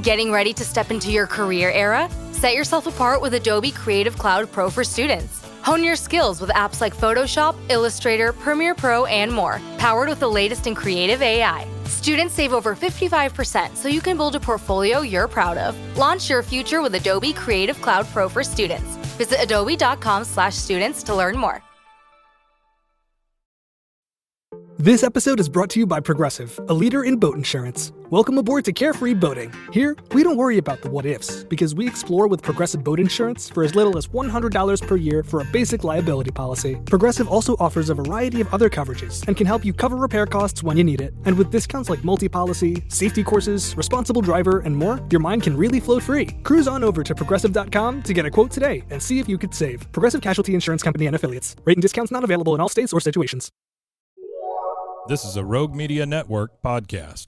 Getting ready to step into your career era? Set yourself apart with Adobe Creative Cloud Pro for students. Hone your skills with apps like Photoshop, Illustrator, Premiere Pro, and more, powered with the latest in creative AI. Students save over 55% so you can build a portfolio you're proud of. Launch your future with Adobe Creative Cloud Pro for students. Visit adobe.com/students to learn more. This episode is brought to you by Progressive, a leader in boat insurance. Welcome aboard to Carefree Boating. Here, we don't worry about the what-ifs, because we explore with Progressive Boat Insurance for as little as $100 per year for a basic liability policy. Progressive also offers a variety of other coverages and can help you cover repair costs when you need it. And with discounts like multi-policy, safety courses, responsible driver, and more, your mind can really float free. Cruise on over to Progressive.com to get a quote today and see if you could save. Progressive Casualty Insurance Company and Affiliates. Rate and discounts not available in all states or situations. This is a Rogue Media Network podcast.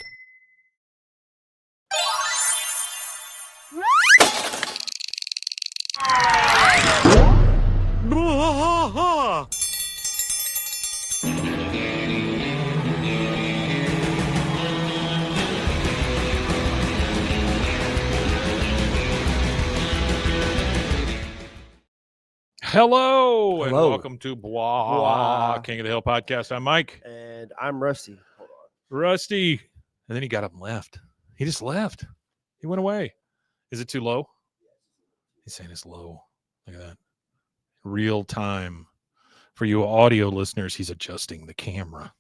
Hello, and welcome to King of the Hill podcast. I'm Mike. And I'm Rusty. Hold on. Rusty. And then he got up and left. He just left. He went away. Is it too low? He's saying it's low. Look at that. Real time. For you audio listeners, he's adjusting the camera.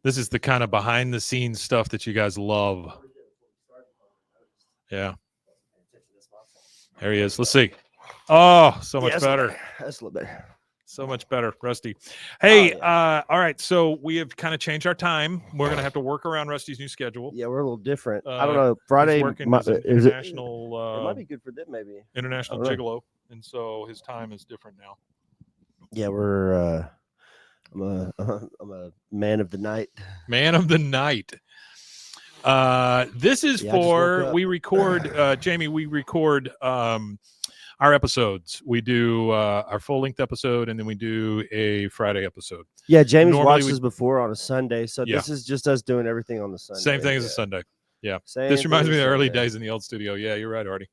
This is the kind of behind the scenes stuff that you guys love. Yeah. There he is. Let's see. Oh, so much better. That's a little better. So much better, Rusty. Hey, all right. So we have kind of changed our time. We're going to have to work around Rusty's new schedule. Yeah, we're a little different. I don't know. Friday is international. It might be good for them, maybe. International Gigolo, and so his time is different now. Yeah, we're. I'm a man of the night. Man of the night. This is for we record. Jamie, we record. Our episodes. We do our full-length episode, and then we do a Friday episode. Yeah, Jamie's watched this before on a Sunday, so this is just us doing everything on the Sunday. Same thing as a Sunday. Yeah. This reminds me of the early days in the old studio. Yeah, you're right, Artie.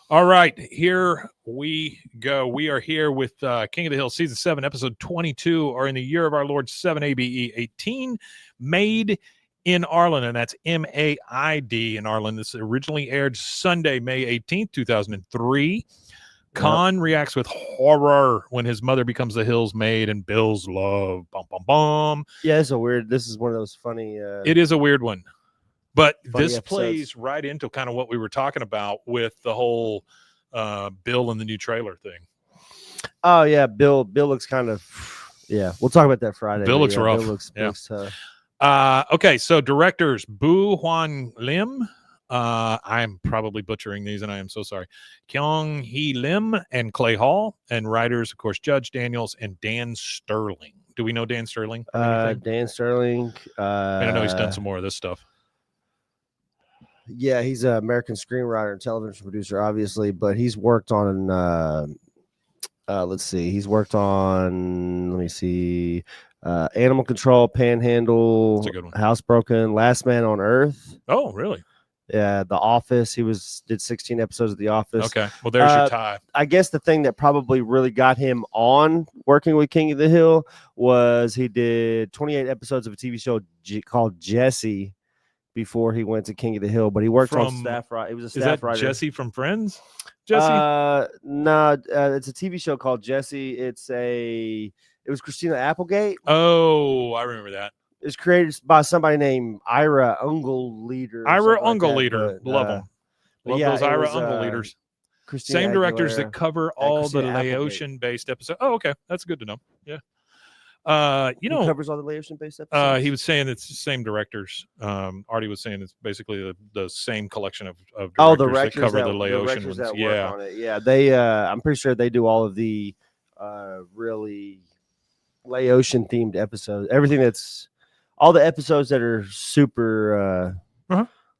All right, here we go. We are here with King of the Hill, Season 7, Episode 22, or in the year of our Lord 7 ABE 18, Maid in Arlen, and that's MAID in Arlen. This originally aired Sunday, May 18th, 2003. Kahn reacts with horror when his mother becomes the Hill's maid and Bill's love. Bum, bum, bum. Yeah, it's a weird. This is one of those funny. It is a weird one. But this episodes. Plays right into kind of what we were talking about with the whole Bill and the new trailer thing. Oh, yeah. Bill looks kind of. Yeah, we'll talk about that Friday. Bill looks rough. Bill looks tough. Okay, so directors Hwan Lim. I'm probably butchering these, and I am so sorry. Kyoung Lim and Klay Hall, and writers, of course, Judge Daniels and Dan Sterling. Do we know Dan Sterling? Dan Sterling. I know he's done some more of this stuff. Yeah, he's an American screenwriter and television producer, obviously, but he's worked on. Let's see. He's worked on. Let me see. Animal Control, Panhandle, That's a good one. Housebroken, Last Man on Earth. Oh, really? Yeah, The Office. He did 16 episodes of The Office. Okay. Well, there's your tie. I guess the thing that probably really got him on working with King of the Hill was he did 28 episodes of a TV show called Jesse before he went to King of the Hill. But he worked on staff. Right, he was a staff writer. Jesse from Friends? Jesse? No, it's a TV show called Jesse. It was Christina Applegate. Oh, I remember that. It was created by somebody named Ira Ungleleader. Love them. Love those Ira Ungleleaders. Same directors that cover all the Laotian-based episodes. Oh, okay. That's good to know. Yeah. Who covers all the Laotian-based episodes? He was saying it's the same directors. Artie was saying it's basically the same collection of directors that cover the Laotian ones. Yeah. On it. Yeah. They I'm pretty sure they do all of the really Laotian themed episodes. Everything that's all the episodes that are super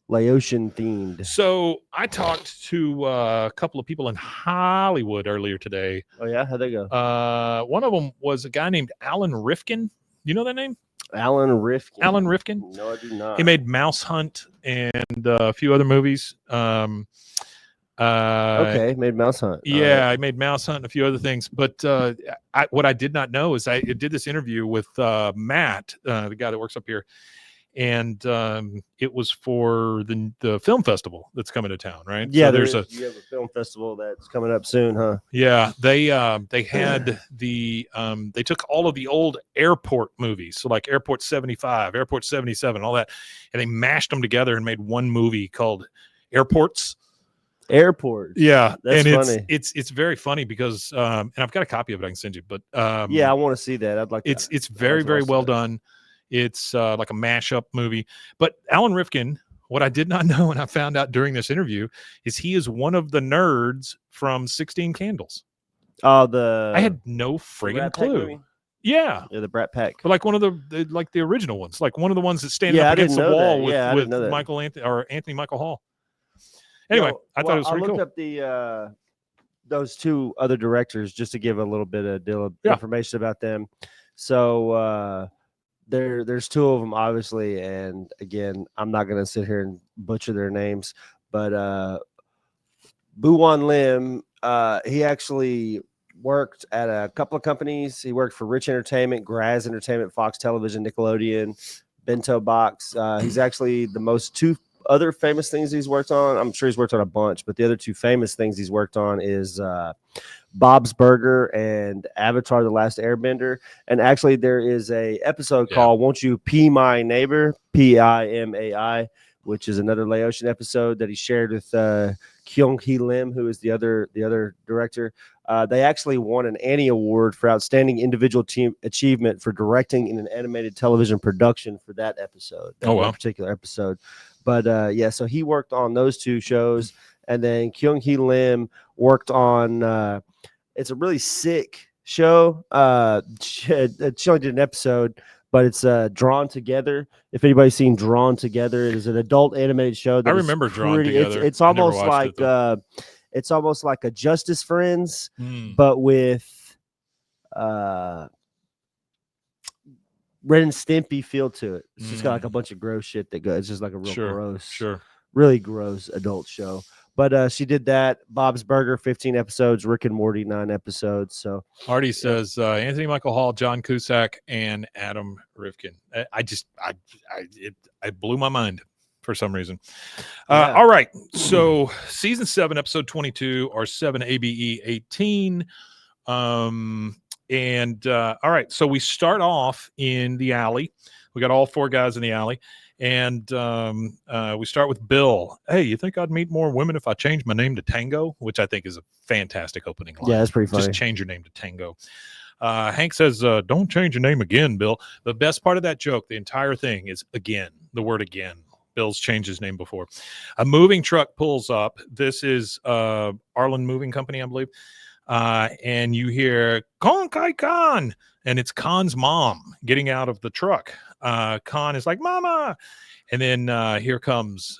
Laotian themed. So I talked to a couple of people in Hollywood earlier today. Oh yeah, how'd they go? One of them was a guy named Alan Rifkin. You know that name? Alan Rifkin. Alan Rifkin? No, I do not. He made Mouse Hunt and a few other movies. Okay, made Mouse Hunt. Yeah, I made Mouse Hunt and a few other things. But what I did not know is I did this interview with Matt, the guy that works up here, and it was for the film festival that's coming to town, right? Yeah, so you have a film festival that's coming up soon, huh? Yeah, they had they took all of the old airport movies, so like Airport 75, Airport 77, all that, and they mashed them together and made one movie called Airports. Yeah, that's funny. It's very funny because and I've got a copy of it I can send you, but yeah, I want to see that. I'd like. It's very well done. It's like a mashup movie. But Alan Rifkin, what I did not know and I found out during this interview is he is one of the nerds from 16 Candles. Oh, I had no friggin' clue. Yeah, the Brat Pack, but like one of the original ones, like one of the ones that stand up against the wall with Anthony Michael Hall. Anyway, I thought it was pretty cool. I looked up those two other directors just to give a little bit of information about them. So there's two of them, obviously, and again, I'm not going to sit here and butcher their names, but Buwan Lim, he actually worked at a couple of companies. He worked for Rich Entertainment, Graz Entertainment, Fox Television, Nickelodeon, Bento Box. He's actually the most two other famous things he's worked on. I'm sure he's worked on a bunch, but the other two famous things he's worked on is Bob's Burger and Avatar: The Last Airbender. And actually, there is a episode called "Won't You Pee My Neighbor?" Pimai, which is another Laotian episode that he shared with Kyoung Lim, who is the other director. They actually won an Annie Award for Outstanding Individual Team Achievement for directing in an animated television production for that episode. That particular episode. But so he worked on those two shows, and then Kyoung Lim worked on. It's a really sick show. She only did an episode, but it's Drawn Together. If anybody's seen Drawn Together, it is an adult animated show. I remember Drawn Together. It's almost like it's almost like a Justice Friends, but with Ren and Stimpy feel to it. It's just got like a bunch of gross shit that goes. It's just like a real really gross adult show. But she did that. Bob's Burger, 15 episodes. Rick and Morty, 9 episodes. So Artie says Anthony Michael Hall, John Cusack, and Adam Rifkin. I blew my mind for some reason. All right. So season 7, episode 22, or 7 ABE 18. And all right, so we start off in the alley. We got all 4 guys in the alley, and we start with Bill. Hey, you think I'd meet more women if I changed my name to Tango? Which I think is a fantastic opening line. Yeah, that's pretty funny. Just change your name to Tango. Hank says, don't change your name again, Bill. The best part of that joke, the entire thing, is again, the word again. Bill's changed his name before. A moving truck pulls up. This is Arlen Moving Company, I believe. And you hear Kahn, and it's Kahn's mom getting out of the truck. Kahn is like, Mama. And then here comes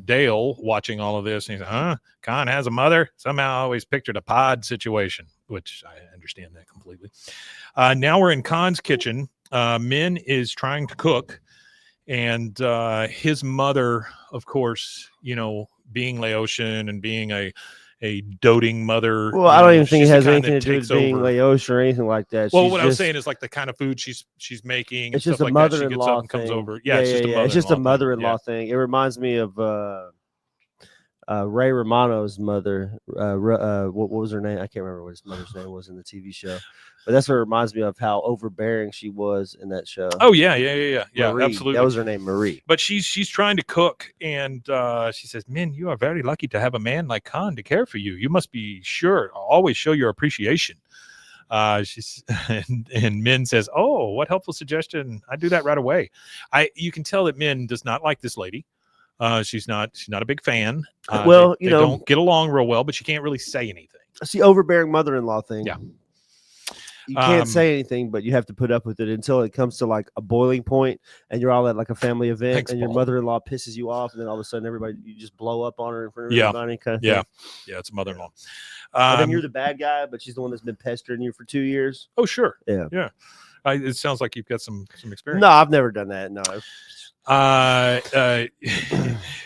Dale watching all of this. And he's like, Kahn has a mother? Somehow I always pictured a pod situation, which I understand that completely. Now we're in Kahn's kitchen. Min is trying to cook. And his mother, of course, being Laotian and being a doting mother. Well, I don't even think it has anything to do with being Laotian or anything like that. Well, what I'm saying is like the kind of food she's making. It's just a like mother-in-law thing. Comes over. Yeah, it's just a mother-in-law thing. It reminds me of Ray Romano's mother. What was her name? I can't remember what his mother's name was in the TV show. But that's what it reminds me of, how overbearing she was in that show. Oh yeah, Marie, absolutely. That was her name, Marie. But she's trying to cook, and she says, "Min, you are very lucky to have a man like Kahn to care for you. You must be sure always show your appreciation." And Min says, "Oh, what helpful suggestion! I do that right away." You can tell that Min does not like this lady. She's not a big fan. They don't get along real well, but she can't really say anything. It's the overbearing mother-in-law thing. Yeah. You can't say anything, but you have to put up with it until it comes to like a boiling point, and you're all at like a family event, and your mother-in-law pisses you off, and then all of a sudden you just blow up on her in front of everybody. Kind of thing. Yeah, it's a mother-in-law. And then you're the bad guy, but she's the one that's been pestering you for 2 years. Oh, sure. Yeah. It sounds like you've got some experience. No, I've never done that. No.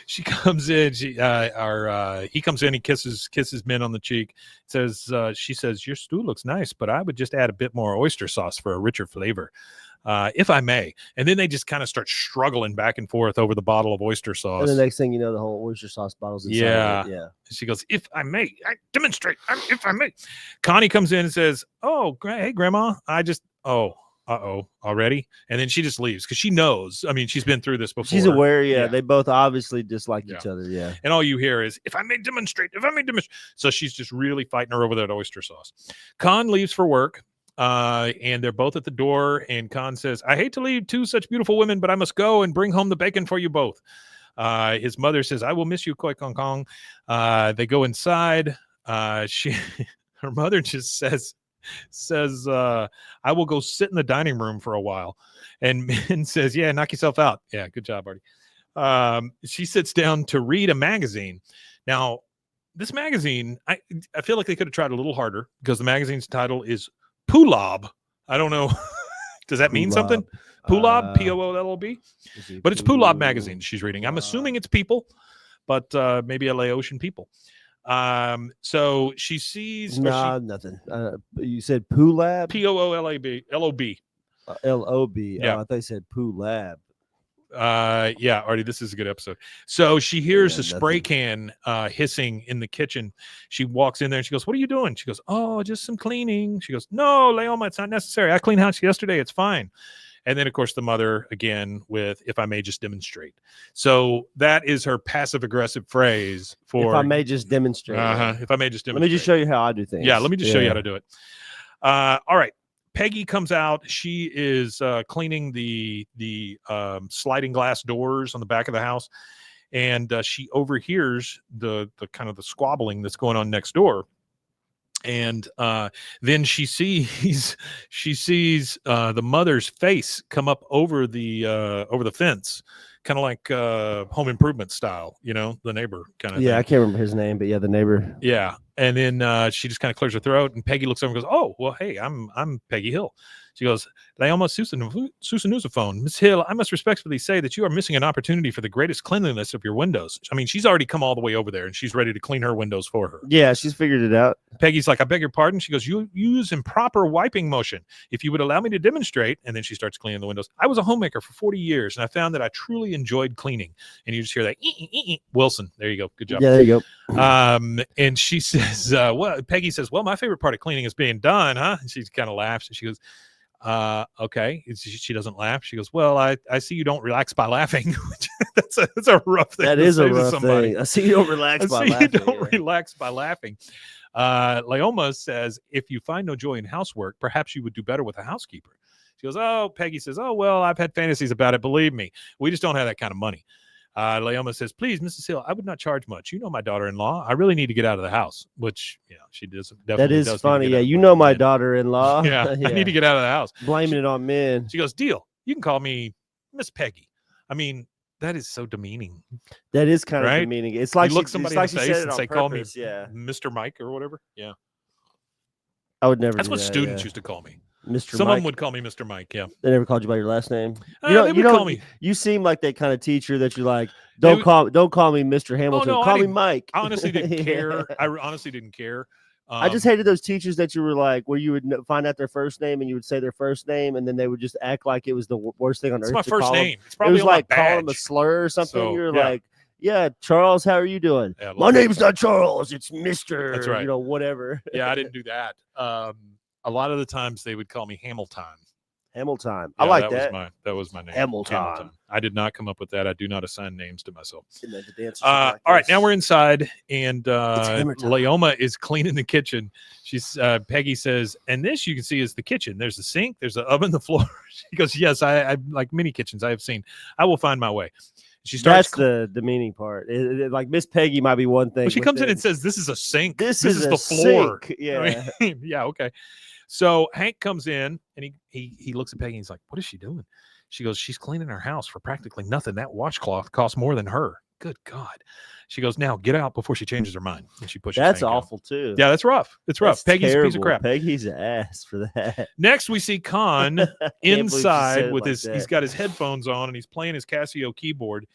She comes in. He comes in. He kisses Min on the cheek. She says, "Your stew looks nice, but I would just add a bit more oyster sauce for a richer flavor, if I may." And then they just kind of start struggling back and forth over the bottle of oyster sauce. And the next thing you know, the whole oyster sauce bottle's inside of it. Yeah. She goes, "If I may, I demonstrate. If I may." Connie comes in and says, "Oh, hey, Grandma, already?" And then she just leaves because she knows. I mean, she's been through this before. She's aware. Yeah. They both obviously dislike each other. Yeah. And all you hear is, "If I may demonstrate, if I may demonstrate." So she's just really fighting her over that oyster sauce. Kahn leaves for work. And they're both at the door. And Kahn says, "I hate to leave two such beautiful women, but I must go and bring home the bacon for you both." His mother says, "I will miss you, Koi Kong Kong." They go inside. Her mother just says, "I will go sit in the dining room for a while." And Min says, "Yeah, knock yourself out." Yeah, good job, Artie. She sits down to read a magazine. Now, this magazine, I feel like they could have tried a little harder because the magazine's title is Pulab. I don't know. Does that mean something? Pulab, P-O-O-L-O-B? But it's Pulab magazine she's reading. I'm assuming it's people, but maybe Laotian people. So she sees nothing. You said Pulab? P-O-O-L-A-B L-O-B. L-O-B. Yeah. I thought you said Pulab. Yeah, Artie, this is a good episode. So she hears a spray can hissing in the kitchen. She walks in there and she goes, "What are you doing?" She goes, "Oh, just some cleaning." She goes, "No, Leoma, it's not necessary. I cleaned house yesterday. It's fine." And then, of course, the mother again with, "If I may just demonstrate." So that is her passive aggressive phrase for, "If I may just demonstrate." If I may just demonstrate. Let me just show you how I do things. Yeah, let me just show you how to do it. All right. Peggy comes out. She is cleaning the sliding glass doors on the back of the house, and she overhears the kind of the squabbling that's going on next door. And then she sees the mother's face come up over the fence, kind of like Home Improvement style, the neighbor kind of. Yeah, thing. I can't remember his name, but yeah, the neighbor. Yeah, and then she just kind of clears her throat, and Peggy looks over and goes, "Oh, well, hey, I'm Peggy Hill." She goes, "Leoma Susanusaphone. Miss Hill, I must respectfully say that you are missing an opportunity for the greatest cleanliness of your windows." I mean, she's already come all the way over there, and she's ready to clean her windows for her. Yeah, she's figured it out. Peggy's like, "I beg your pardon." She goes, "You use improper wiping motion. If you would allow me to demonstrate," and then she starts cleaning the windows. "I was a homemaker for 40 years, and I found that I truly enjoyed cleaning." And you just hear that, Wilson. There you go. Good job. Yeah, there you go. And she says, Peggy says, "Well, my favorite part of cleaning is being done, huh?" And she kind of laughs, and she goes, "Okay." She doesn't laugh. She goes, "Well, I see you don't relax by laughing." that's a rough thing. That is a rough thing. I see you don't relax by laughing. You don't relax by laughing. Leoma says, "If you find no joy in housework, perhaps you would do better with a housekeeper." She goes, "Oh," Peggy says, "Oh, well, I've had fantasies about it. Believe me, we just don't have that kind of money." Leoma says, "Please, Mrs. Hill, I would not charge much. You know my daughter-in-law. I really need to get out of the house," which, she does. That is funny. Yeah, you know my daughter-in-law. Yeah, I need to get out of the house. Blaming it on men. She goes, "Deal. You can call me Miss Peggy." I mean, that is so demeaning. That is kind of demeaning. It's like you look somebody in the face and say, "Call me Mr. Mike" or whatever. Yeah, I would never. That's what students used to call me. Mr. Someone Mike. would call me Mr. Mike. Yeah. They never called you by your last name. They would call me. You seem like that kind of teacher that you're like, don't call me Mr. Hamilton. Oh, no, call me Mike. I honestly didn't care. I honestly didn't care. I just hated those teachers that you were like, where you would find out their first name and you would say their first name, and then they would just act like it was the worst thing on earth. It's my first name. It's It probably was like my calling badge. them a slur or something. So, You're like, "Yeah, Charles, how are you doing?" Yeah, my name's not Charles, it's Mr. That's right. Whatever. Yeah, I didn't do that. A lot of the times they would call me Hamilton. Hamilton. Yeah, I like that. That was my name. Hamilton. I did not come up with that. I do not assign names to myself. All right, now we're inside, and Leoma is cleaning the kitchen. She's Peggy says, "And this you can see is the kitchen. There's the sink, there's the oven, the floor." She goes, "Yes, I like many kitchens I have seen. I will find my way." She starts. That's the demeaning part. Like Miss Peggy might be one thing. Well, she comes in and says, "This is a sink. This is the floor." Sink. Yeah. I mean, yeah. Okay. So Hank comes in and he looks at Peggy and he's like, "What is she doing?" She goes, "She's cleaning her house for practically nothing. That washcloth costs more than her." good God. She goes, now get out before she changes her mind. And she pushes. That's Hank awful out. too. Yeah, that's rough. It's rough. That's Peggy's terrible. a piece of crap. Peggy's an ass for that. Next, we see Kahn inside with he's got his headphones on and he's playing his Casio keyboard.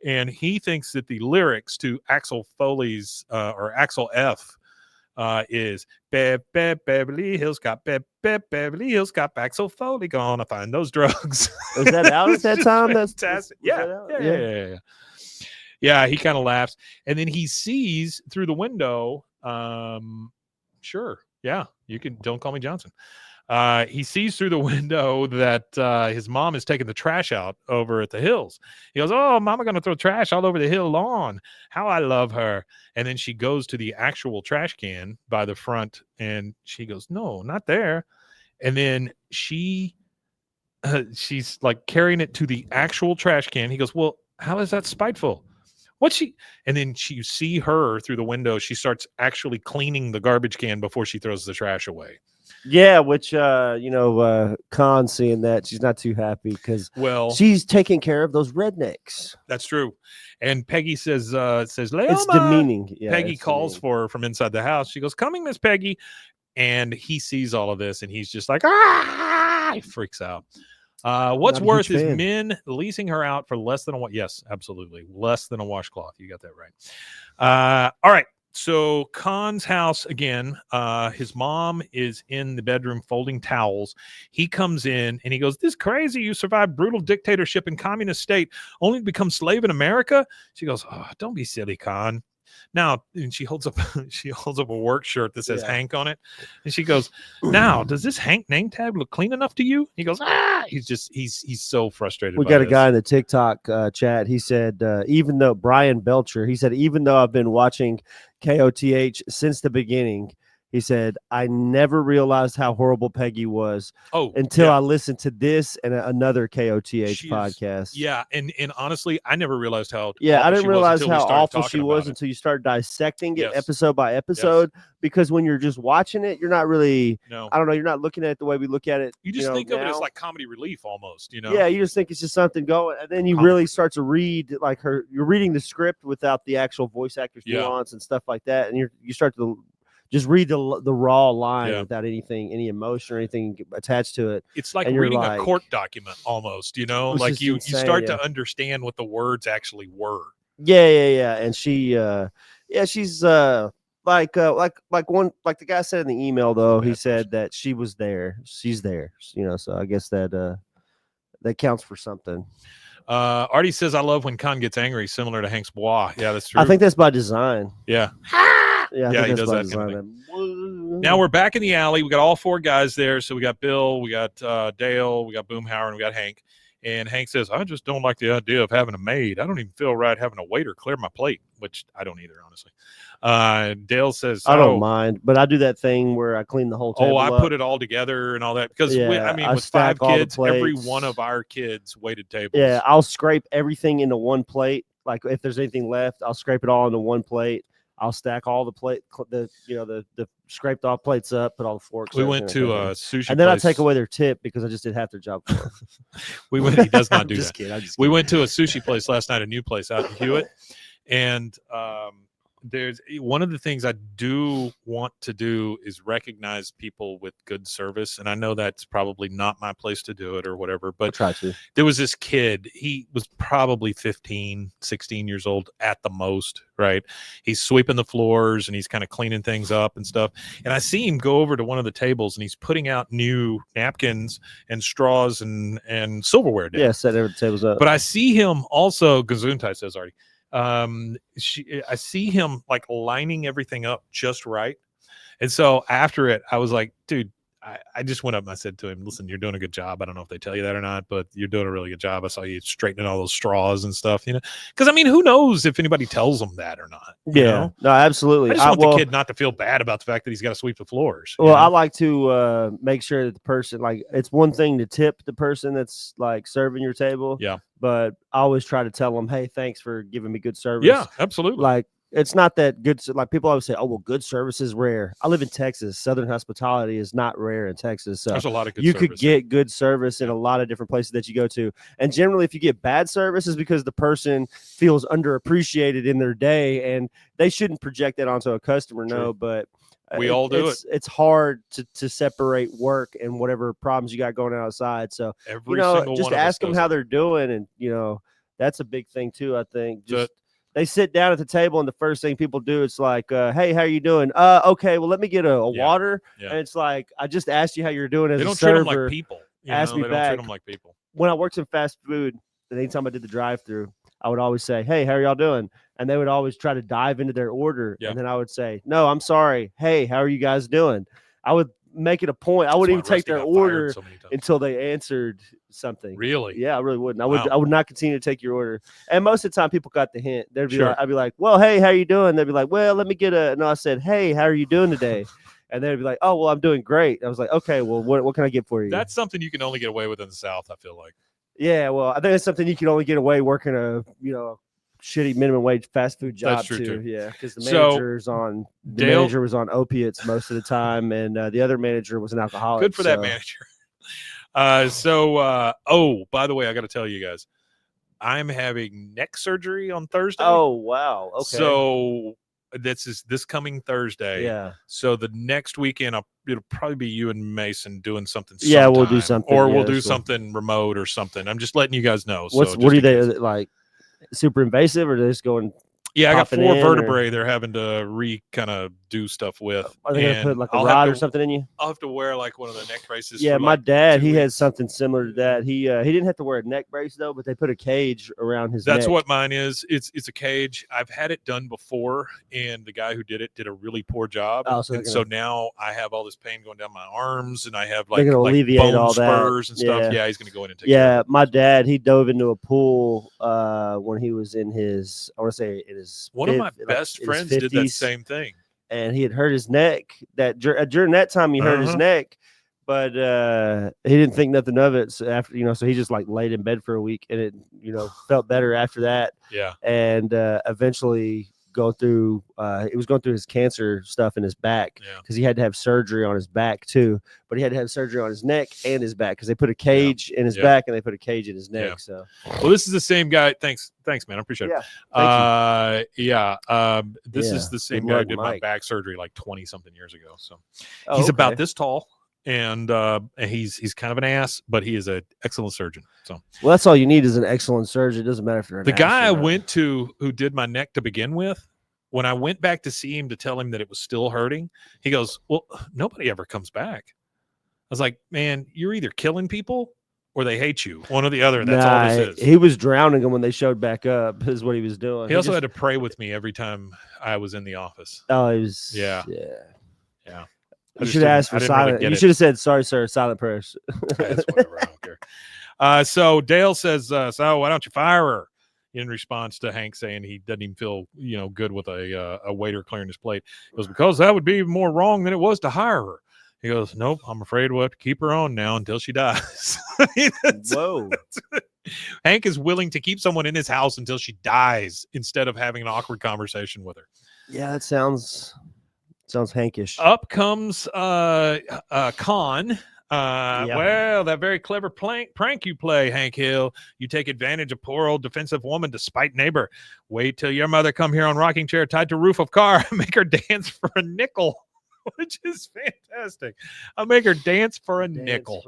And he thinks that the lyrics to Axel Foley's or Axel F is Beverly Hills Cop, Beverly Hills Cop, Axel Foley gonna find those drugs. Was that out at that time? That's fantastic. Yeah. He kind of laughs, and then he sees through the window. Sure, yeah, you can. Don't call me Johnson. He sees through the window that his mom is taking the trash out over at the hills. He goes, oh, mama going to throw trash all over the hill lawn. How I love her. And then she goes to the actual trash can by the front and she goes, no, not there. And then she's like carrying it to the actual trash can. He goes, well, how is that spiteful? And then you see her through the window. She starts actually cleaning the garbage can before she throws the trash away. Yeah, which Kahn seeing that, she's not too happy because she's taking care of those rednecks. That's true. And Peggy says Leoma. It's demeaning. Yeah, Peggy calls for her from inside the house. She goes, coming, Miss Peggy. And he sees all of this and he's just like, he freaks out. What's worth is men leasing her out for less than yes, absolutely. Less than a washcloth. You got that right. All right. So Kahn's house again, his mom is in the bedroom folding towels. He comes in and he goes, this crazy, you survived brutal dictatorship in communist state only to become slave in America. She goes, oh, don't be silly, Kahn. Now, and she holds up a work shirt that says Hank on it. And she goes, now, does this Hank name tag look clean enough to you? He goes, he's so frustrated. We got a guy in the TikTok chat. He said, even though Brian Belcher, he said, even though I've been watching KOTH since the beginning, he said, I never realized how horrible Peggy was until I listened to this and another KOTH podcast. Yeah. And honestly, I never realized how I didn't realize how awful she was until you start dissecting it episode by episode. Because when you're just watching it, you're not really, I don't know, you're not looking at it the way we look at it. You just think of it as like comedy relief almost, Yeah, you just think it's just something going. And then you really start to read you're reading the script without the actual voice actor's nuance and stuff like that. And you start to just read the raw line without any emotion or anything attached to it. It's like reading a court document almost, like you start to understand what the words actually were. Yeah. And she's she's like the guy said in the email though, he said that she was there. She's there, so I guess that counts for something. Artie says, I love when Kahn gets angry, similar to Hank's bois. Yeah, that's true. I think that's by design. Yeah. Yeah, he does that kind of thing. Now we're back in the alley. We got all four guys there. So we got Bill, we got Dale, we got Boomhauer, and we got Hank. And Hank says, I just don't like the idea of having a maid. I don't even feel right having a waiter clear my plate, which I don't either, honestly. Dale says, I don't mind, but I do that thing where I clean the whole table I put it all together and all that. Because, with 5 kids, every one of our kids waited tables. Yeah, I'll scrape everything into one plate. Like if there's anything left, I'll scrape it all into one plate. I'll stack all the scraped off plates up, put all the forks. We went to a sushi and then place. I take away their tip because I just did half their job for them. He does not do just that. Kidding, we went to a sushi place last night, a new place out in Hewitt. And there's one of the things I do want to do is recognize people with good service. And I know that's probably not my place to do it or whatever, but I'll try to. There was this kid, he was probably 15, 16 years old at the most, right? He's sweeping the floors and he's kind of cleaning things up and stuff. And I see him go over to one of the tables and he's putting out new napkins and straws and silverware down. Yeah, set every tables up. But I see him also, Gesundheit says already. I see him like lining everything up just right. And so after it, I was like, dude, I just went up and I said to him, listen, you're doing a good job. I don't know if they tell you that or not, but you're doing a really good job. I saw you straightening all those straws and stuff, because who knows if anybody tells them that or not. You know? No, absolutely. I just want the kid not to feel bad about the fact that he's got to sweep the floors. Well, I like to make sure that the person, like, it's one thing to tip the person that's like serving your table. Yeah. But I always try to tell them, hey, thanks for giving me good service. Yeah, absolutely. Like, it's not that good. Like people always say, oh, well, good service is rare. I live in Texas. Southern hospitality is not rare in Texas. So there's a lot of good you service could get good service in a lot of different places that you go to. And generally, if you get bad service, is because the person feels underappreciated in their day, and they shouldn't project that onto a customer. True. No, but we all do it. It's hard to separate work and whatever problems you got going on outside. So every single just one of ask us them how they're doing, and that's a big thing too. I think they sit down at the table, and the first thing people do, it's like, hey, how are you doing? Okay, well, let me get a water. Yeah. And it's like, I just asked you how you're doing as they a don't server. treat them like people. Ask me they back. don't treat them like people. When I worked in fast food, and anytime I did the drive-through, I would always say, hey, how are y'all doing? And they would always try to dive into their order. Yeah. And then I would say, no, I'm sorry. Hey, how are you guys doing? I would make it a point. I wouldn't even take their order until they answered something. Really? Yeah, I really wouldn't. I would not continue to take your order. And most of the time, people got the hint. They'd be like, I'd be like, well, hey, how are you doing? They'd be like, well, let me get a. No, I said, hey, how are you doing today? And they'd be like, oh, well, I'm doing great. I was like, okay, well, what can I get for you? That's something you can only get away with in the South, I feel like. Yeah, well, I think that's something you can only get away working a shitty minimum wage fast food job. That's true too. Yeah, because the manager was on opiates most of the time, and the other manager was an alcoholic. Good for that manager. By the way, I got to tell you guys, I'm having neck surgery on Thursday. Oh wow. Okay. So this coming Thursday. Yeah. So the next weekend, it'll probably be you and Mason doing something. Yeah, we'll do something, or we'll do something remote or something. I'm just letting you guys know. What are they like? Super invasive, or they're just going? Yeah, I got 4 vertebrae. They're having to kind of do stuff with. Are they gonna put like a rod or something in you? I'll have to wear like one of the neck braces. Yeah, my dad, he had something similar to that. He didn't have to wear a neck brace though, but they put a cage around his neck. That's what mine is. It's a cage. I've had it done before, and the guy who did it did a really poor job. So now I have all this pain going down my arms, and I have like alleviate bone all spurs and stuff. Yeah. Yeah, he's gonna go in and take care of it. My dad, he dove into a pool when he was in his, I want to say in his one of my best friends did that same thing. And he had hurt his neck. During that time, he hurt his neck, but he didn't think nothing of it. So after, so he just like laid in bed for a week, and it, felt better after that. Yeah. And eventually he was going through his cancer stuff in his back because he had to have surgery on his back too. But he had to have surgery on his neck and his back because they put a cage in his back and they put a cage in his neck. Yeah. So, well, this is the same guy. Thanks, man. I appreciate it. This is the same guy who did my back surgery like 20 something years ago. So he's about this tall. And he's kind of an ass, but he is an excellent surgeon. So that's all you need is an excellent surgeon. It doesn't matter if you're an the guy I went to who did my neck to begin with. When I went back to see him to tell him that it was still hurting, he goes, "Well, nobody ever comes back." I was like, "Man, you're either killing people or they hate you. One or the other. That's all this is." He was drowning them when they showed back up. Is what he was doing. He also had to pray with me every time I was in the office. Oh, he was. Yeah. You should ask for silent. You should have said, "Sorry, sir," silent prayers. That's whatever. I don't care. So Dale says, "So why don't you fire her?" In response to Hank saying he doesn't even feel good with a waiter clearing his plate. He goes, because that would be more wrong than it was to hire her. He goes, nope, I'm afraid we'll have to keep her on now until she dies. Whoa. Hank is willing to keep someone in his house until she dies instead of having an awkward conversation with her. Yeah, that sounds Hankish. Up comes Kahn. Well, that very clever prank you play, Hank Hill. You take advantage of poor old defensive woman to spite neighbor. Wait till your mother come here on rocking chair tied to roof of car and make her dance for a nickel, which is fantastic. I'll make her dance for a nickel.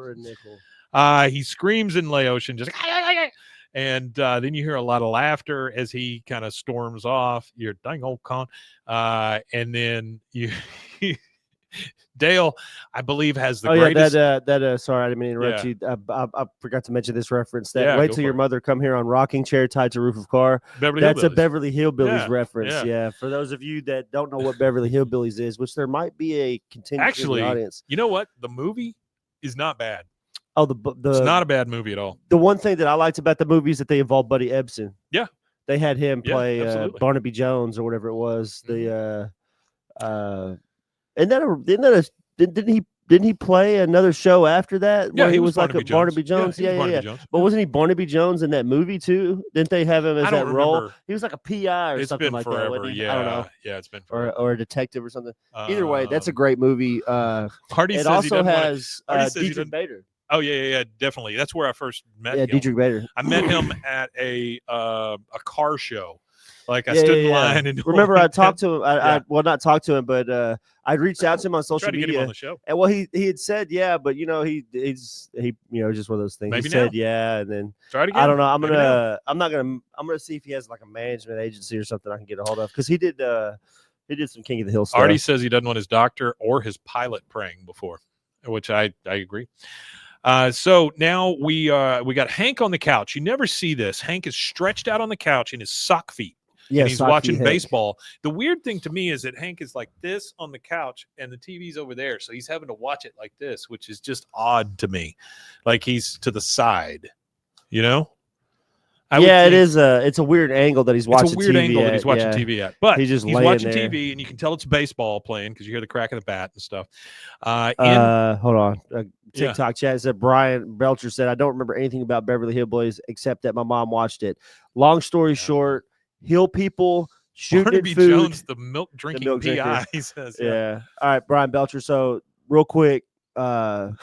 He screams in Laotian, just and then you hear a lot of laughter as he kind of storms off. You're dang old con. And then you Dale, I believe, has the greatest. Sorry, I didn't mean to interrupt you. I forgot to mention this reference. Wait till your mother come here on rocking chair tied to roof of car. That's a Beverly Hillbillies reference. Yeah. For those of you that don't know what Beverly Hillbillies is, which there might be a contingent in the audience. You know what? The movie is not bad. Oh, it's not a bad movie at all. The one thing that I liked about the movie is that they involved Buddy Ebsen. Yeah, they had him play Barnaby Jones or whatever it was. Didn't he Didn't he play another show after that? Yeah, where he was like Barnaby a Barnaby Jones. Jones. Yeah, he was Barnaby Yeah. Jones. But wasn't he Barnaby Jones in that movie too? Didn't they have him as I don't that role? remember. He was like a PI or It's something been like forever. that. Wasn't he? Yeah, I don't know. yeah, it's been forever. Or a detective or something. Either way, that's a great movie. Hardy it says also has Dietrich Bader. Oh yeah, definitely. That's where I first met him. Dietrich Bader. I met him at a car show. Like I stood in line and remember I talked to him. I not talked to him, but I reached out to him on social media. To get him on the show. And he had said but he's just one of those things. Maybe he said and then try it again. I don't know. I'm gonna see if he has like a management agency or something I can get a hold of because he did some King of the Hill stuff. Artie says he doesn't want his doctor or his pilot praying before, which I agree. So now we got Hank on the couch. You never see this. Hank is stretched out on the couch in his sock feet. Yeah, and he's watching baseball. The weird thing to me is that Hank is like this on the couch and the TV's over there. So he's having to watch it like this, which is just odd to me. Like he's to the side, you know? It is. It's a weird angle that he's watching. It's a weird angle that he's watching TV at, but he's watching there. TV, and you can tell it's baseball playing because you hear the crack of the bat and stuff. Hold on. TikTok chat said Brian Belcher said, "I don't remember anything about Beverly Hillbillies except that my mom watched it. Long story short, Hill people shooting Barnaby food. Jones, the milk drinking PI." He says, "Yeah." All right, Brian Belcher. So real quick, hillbillies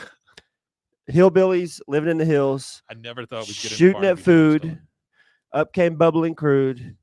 living in the hills. I never thought we'd get shooting at food. Up came Bubbling Crude.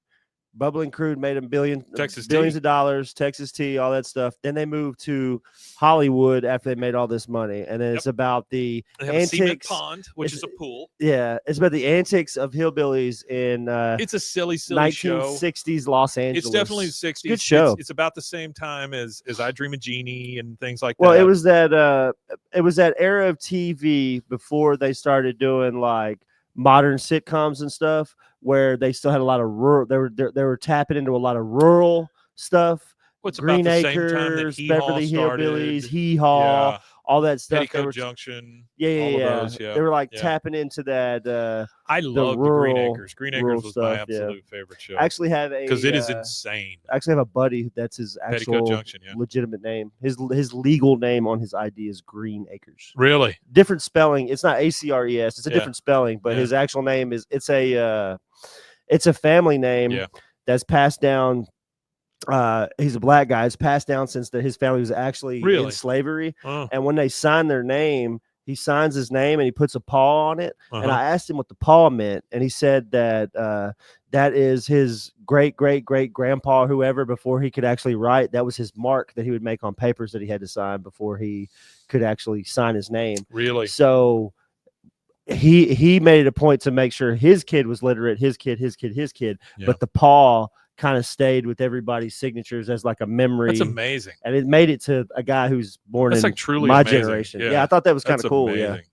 Bubbling Crude made them billions of dollars. Texas Tea, all that stuff. Then they moved to Hollywood after they made all this money, and then it's about the antics. Pond, which is a pool. Yeah, it's about the antics of hillbillies in. It's a silly 1960s show. Los Angeles. It's definitely 60s. Good show. It's about the same time as I Dream of Jeannie and things like that. Well, it was that era of TV before they started doing like modern sitcoms and stuff, where they still had a lot of rural. They were tapping into a lot of rural stuff. Green Acres, Beverly Hillbillies, Hee Haw, all that stuff. Petticoat Junction. Yeah. Those, They were like tapping into that. I love the Green Acres. Green Acres was my absolute favorite show. I actually have because it is insane. I actually have a buddy that's his actual legitimate name. His legal name on his ID is Green Acres. Really? Different spelling. It's not ACRES. It's a different spelling, but his actual name is. It's a family name that's passed down. He's a black guy. It's passed down since his family was actually in slavery. And when they sign their name, he signs his name and he puts a paw on it. And I asked him what the paw meant, and he said that that is his great grandpa, whoever, before he could actually write. That was his mark that he would make on papers that he had to sign before he could actually sign his name. Really? So he made it a point to make sure his kid was literate. His kid. Yeah. But the paw kind of stayed with everybody's signatures as like a memory. That's amazing. And it made it to a guy who's born in truly my amazing. Generation. Yeah, I thought that was kind of cool. Amazing.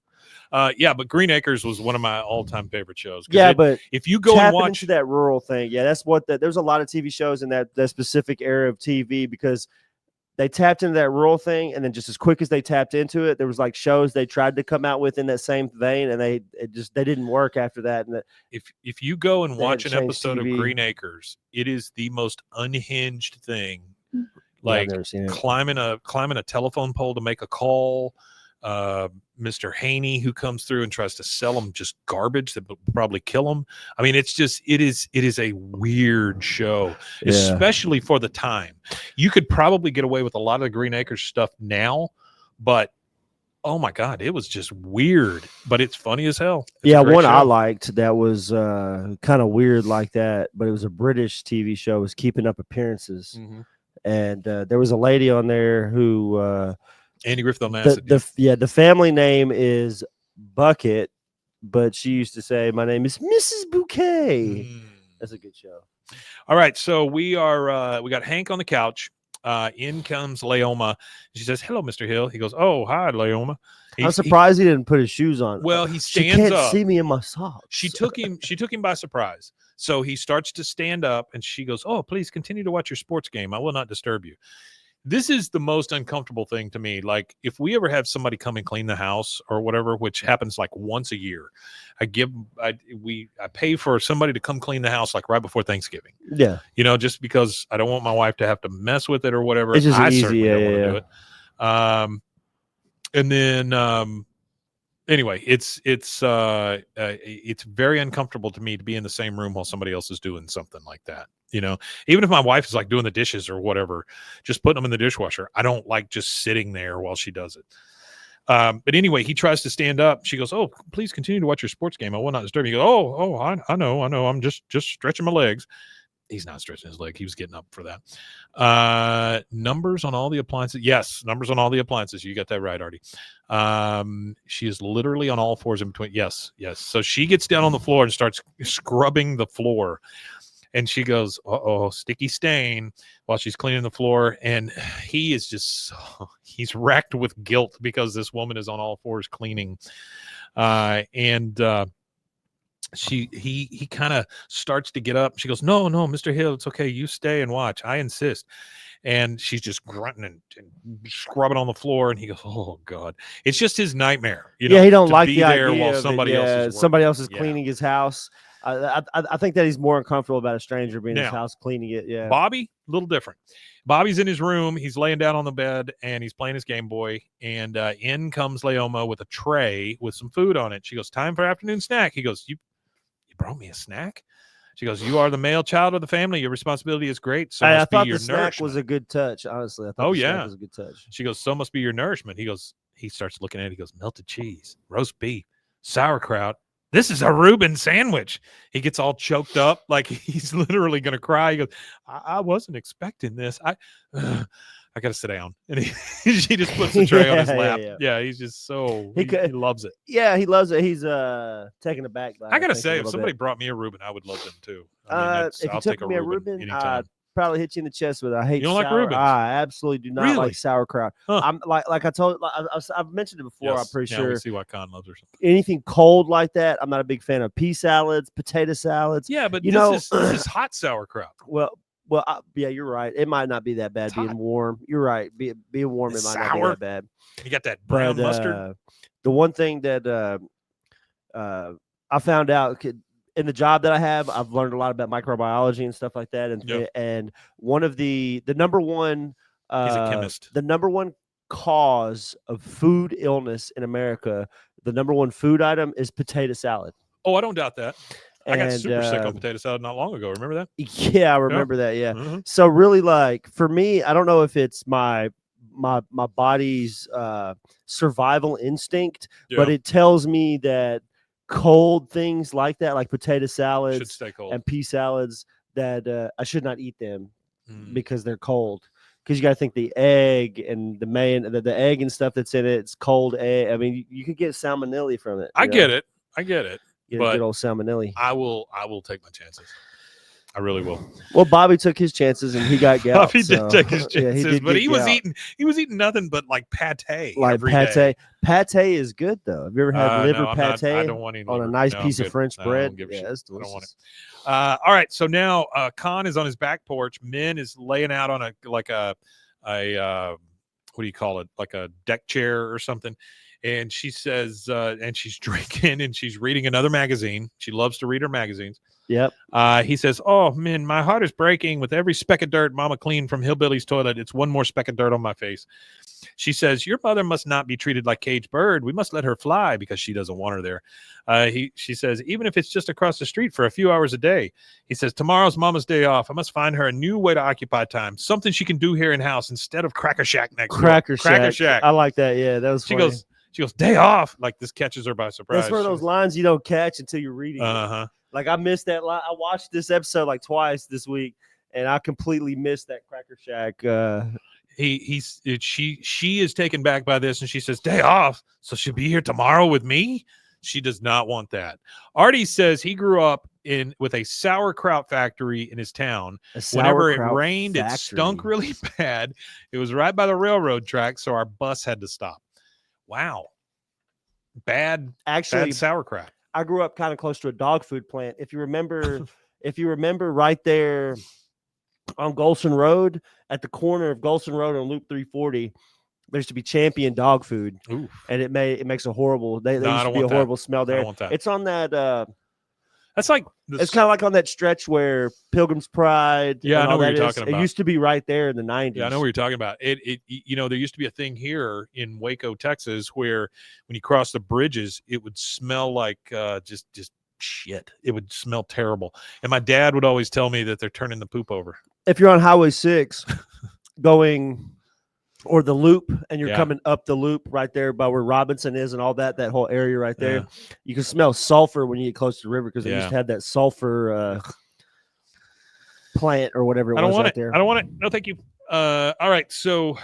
But Green Acres was one of my all-time favorite shows. But if you go and watch into that rural thing, that's what there's a lot of TV shows in that specific era of TV because they tapped into that rural thing, and then just as quick as they tapped into it, there was like shows they tried to come out with in that same vein, and they didn't work after that. And if you go and watch an episode of Green Acres, it is the most unhinged thing. Like climbing a telephone pole to make a call. Mr. Haney who comes through and tries to sell them just garbage that will probably kill them. I mean, it is a weird show, especially for the time. You could probably get away with a lot of the Green Acres stuff now, but oh my God, it was just weird, but it's funny as hell. One show I liked that was kind of weird like that, but it was a British TV show. It was Keeping Up Appearances. And there was a lady on there who Andy Griffith Onassis. The family name is Bucket, but she used to say, "My name is Mrs. Bouquet." That's a good show. All right, so we got Hank on the couch. In comes Leoma. She says, "Hello, Mr. Hill." He goes, "Oh, hi, Leoma." I'm surprised he didn't put his shoes on. Well, he stands she can't up. See me in my socks. She took him by surprise. So he starts to stand up, and she goes, "Oh, please continue to watch your sports game. I will not disturb you." This is the most uncomfortable thing to me. Like if we ever have somebody come and clean the house or whatever, which happens like once a year, I pay for somebody to come clean the house like right before Thanksgiving. Yeah. Just because I don't want my wife to have to mess with it or whatever. It's just I easy. certainly don't want to do it. And then anyway, it's very uncomfortable to me to be in the same room while somebody else is doing something like that. Even if my wife is like doing the dishes or whatever, just putting them in the dishwasher, I don't like just sitting there while she does it. But anyway, he tries to stand up. She goes, "Oh, please continue to watch your sports game. I will not disturb you." He goes, "Oh, I know. I'm just stretching my legs." He's not stretching his leg. He was getting up for that. Numbers on all the appliances. Yes, numbers on all the appliances. You got that right, Artie. She is literally on all fours in between. Yes. So she gets down on the floor and starts scrubbing the floor. And she goes, "Uh-oh, sticky stain," while she's cleaning the floor. And he is just, he's racked with guilt because this woman is on all fours cleaning. He kind of starts to get up. She goes, no, Mr. Hill, it's okay. You stay and watch. I insist. And she's just grunting and scrubbing on the floor. And he goes, "Oh God." It's just his nightmare. He don't like the there idea while of somebody else is somebody else is cleaning his house. I think that he's more uncomfortable about a stranger being in his house cleaning it. Yeah. Bobby, a little different. Bobby's in his room. He's laying down on the bed and he's playing his Game Boy. And in comes Leoma with a tray with some food on it. She goes, "Time for afternoon snack." He goes, You brought me a snack?" She goes, "You are the male child of the family. Your responsibility is great. So I must be thought your the snack nourishment." was a good touch. Honestly, I thought the snack was a good touch. She goes, "So must be your nourishment." He starts looking at it. He goes, "Melted cheese, roast beef, sauerkraut. This is a Reuben sandwich." He gets all choked up like he's literally going to cry. He goes, I wasn't expecting this. I got to sit down." And she just puts the tray on his lap. Yeah, he's just he loves it. Yeah, he loves it. He's taken aback by it. I got to say, if somebody brought me a Reuben, I would love them too. If you took me a Reuben, I'd probably hit you in the chest with it. I hate. You don't like Reubens? I absolutely do not like sauerkraut. Huh. I'm like I told. I've mentioned it before. Yes. I'm pretty sure. We see why Kahn loves her. Anything cold like that, I'm not a big fan of. Pea salads, potato salads. Yeah, but this is hot sauerkraut. Well, yeah, you're right. It might not be that bad being warm. You're right. Being warm, it might not be that bad. You got that brown mustard. The one thing that I found out in the job that I have, I've learned a lot about microbiology and stuff like that. And one of the number one, he's a chemist. The number one cause of food illness in America, the number one food item is potato salad. Oh, I don't doubt that. I got super sick on potato salad not long ago. Remember that? Yeah, I remember that. Yeah. Mm-hmm. So really, like for me, I don't know if it's my body's survival instinct, but it tells me that cold things like that, like potato salads and pea salads, that I should not eat them because they're cold. Because you got to think the egg and the egg and stuff that's in it, it's cold egg. I mean, you could get salmonella from it. I get it. Get a good old salmonella. I will take my chances. I really will. Well, Bobby took his chances and he got gout. Bobby did take his chances, but he was eating nothing but like pate. Like pate. Day. Pate is good though. Have you ever had liver pate? I don't want any on a nice piece of French bread. Yeah, that's delicious. I don't want it. All right, so now Kahn is on his back porch. Min is laying out on a what do you call it? Like a deck chair or something. And she says, and she's drinking and she's reading another magazine. She loves to read her magazines. Yep. He says, "Oh, man, my heart is breaking. With every speck of dirt Mama cleaned from Hillbilly's toilet, it's one more speck of dirt on my face." She says, "Your mother must not be treated like caged bird. We must let her fly," because she doesn't want her there. She says, "Even if it's just across the street for a few hours a day." He says, "Tomorrow's Mama's day off. I must find her a new way to occupy time, something she can do here in house instead of Cracker Shack next door." Cracker Shack. I like that. Yeah, that was funny. She goes, "Day off." Like this catches her by surprise. That's one of those lines you don't catch until you're reading it. Like I missed that line. I watched this episode like twice this week, and I completely missed that Cracker Shack. She is taken back by this, and she says, "Day off, so she'll be here tomorrow with me." She does not want that. Artie says he grew up with a sauerkraut factory in his town. Whenever it rained, it stunk really bad. It was right by the railroad track, so our bus had to stop. Wow, bad sauerkraut. I grew up kind of close to a dog food plant. If you remember, right there on Golson Road, at the corner of Golson Road on Loop 340, there used to be Champion Dog Food. Oof. And it makes a horrible. There used to be a horrible smell there. I don't want that. It's on that. That's like it's kind of like on that stretch where Pilgrim's Pride. Yeah, I know what you're is. talking about. It used to be right there in the 90s. Yeah, I know what you're talking about. It there used to be a thing here in Waco, Texas, where when you cross the bridges, it would smell like just shit. It would smell terrible. And my dad would always tell me that they're turning the poop over. If you're on Highway 6 going or the loop and you're coming up the loop right there by where Robinson is and all that whole area right there, you can smell sulfur when you get close to the river because they used to have that sulfur plant or whatever it was right there. I don't want it. No, thank you. All right. So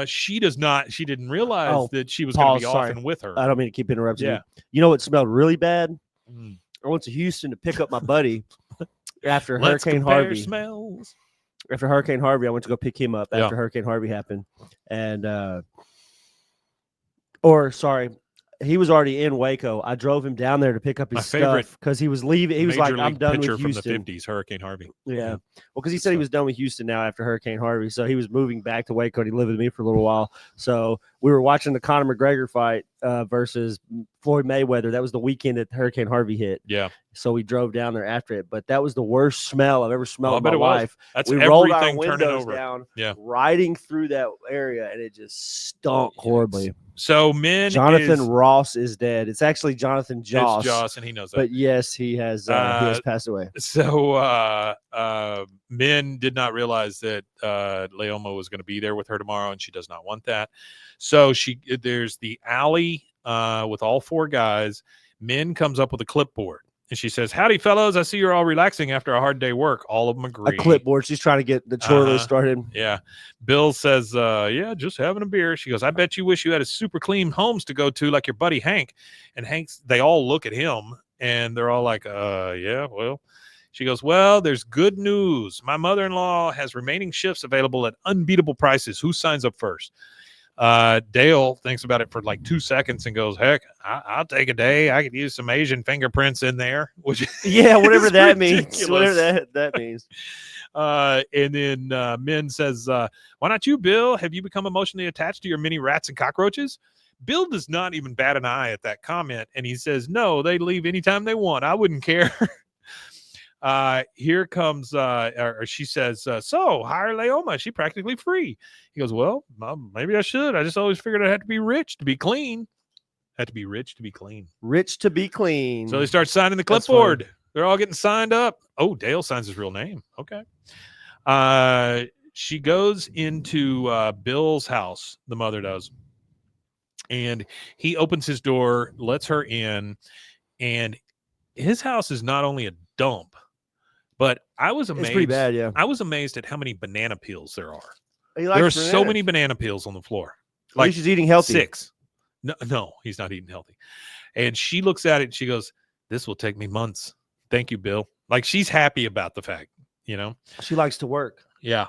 she didn't realize that she was going to be off and with her. I don't mean to keep interrupting you. You know what smelled really bad? Mm. I went to Houston to pick up my buddy after Hurricane Harvey. Smells. After Hurricane Harvey, I went to go pick him up after Hurricane Harvey happened. And, he was already in Waco. I drove him down there to pick up his stuff because he was leaving. He was like, I'm done with Houston. From the 50s, Hurricane Harvey. Yeah. Well, because he said he was done with Houston now after Hurricane Harvey. So he was moving back to Waco and he lived with me for a little while. So we were watching the Conor McGregor fight versus Floyd Mayweather. That was the weekend that Hurricane Harvey hit. Yeah. So we drove down there after it. But that was the worst smell I've ever smelled in my life. That's we rolled our windows down, riding through that area, and it just stunk horribly. So Jonathan Ross is dead. It's actually Jonathan Joss. It's Joss, and he knows that. But yes, he has passed away. So Min did not realize that Leoma was going to be there with her tomorrow, and she does not want that. So there's the alley with all four guys. Min comes up with a clipboard. And she says, "Howdy, fellows. I see you're all relaxing after a hard day work." All of them agree. A clipboard. She's trying to get the chore list started. Yeah. Bill says, yeah, just having a beer. She goes, "I bet you wish you had a super clean homes to go to like your buddy Hank." And they all look at him, and they're all like, yeah, well. She goes, "Well, there's good news. My mother-in-law has remaining shifts available at unbeatable prices. Who signs up first?" Dale thinks about it for like 2 seconds and goes, "Heck, I'll take a day. I could use some Asian fingerprints in there." Which whatever that means. Whatever that means. And then Min says, "Why not you, Bill? Have you become emotionally attached to your mini rats and cockroaches?" Bill does not even bat an eye at that comment, and he says, "No, they leave anytime they want. I wouldn't care." Here comes, or she says, "So hire Leoma. She's practically free." He goes, "Well, maybe I should. I just always figured I had to be rich to be clean. Had to be rich to be clean. Rich to be clean." So they start signing the clipboard. They're all getting signed up. Oh, Dale signs his real name. Okay. She goes into Bill's house. The mother does. And he opens his door, lets her in. And his house is not only a dump, but I was amazed. It's pretty bad, yeah. I was amazed at how many banana peels there are. There are so many banana peels on the floor. At least he's eating healthy. 6. No, he's not eating healthy. And she looks at it and she goes, "This will take me months. Thank you, Bill." Like she's happy about the fact, She likes to work. Yeah.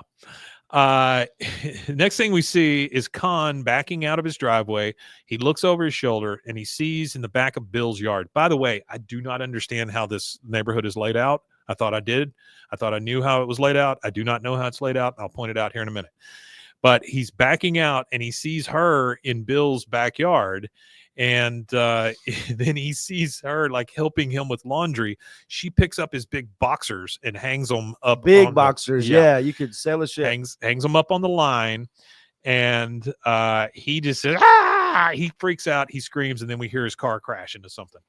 Next thing we see is Kahn backing out of his driveway. He looks over his shoulder and he sees in the back of Bill's yard. By the way, I do not understand how this neighborhood is laid out. I thought I did. I thought I knew how it was laid out. I do not know how it's laid out. I'll point it out here in a minute. But he's backing out and he sees her in Bill's backyard. And then he sees her like helping him with laundry. She picks up his big boxers and hangs them up. Big boxers. Yeah. You could sell a shit. Hangs them up on the line. And he just says, "Ah!" He freaks out. He screams. And then we hear his car crash into something.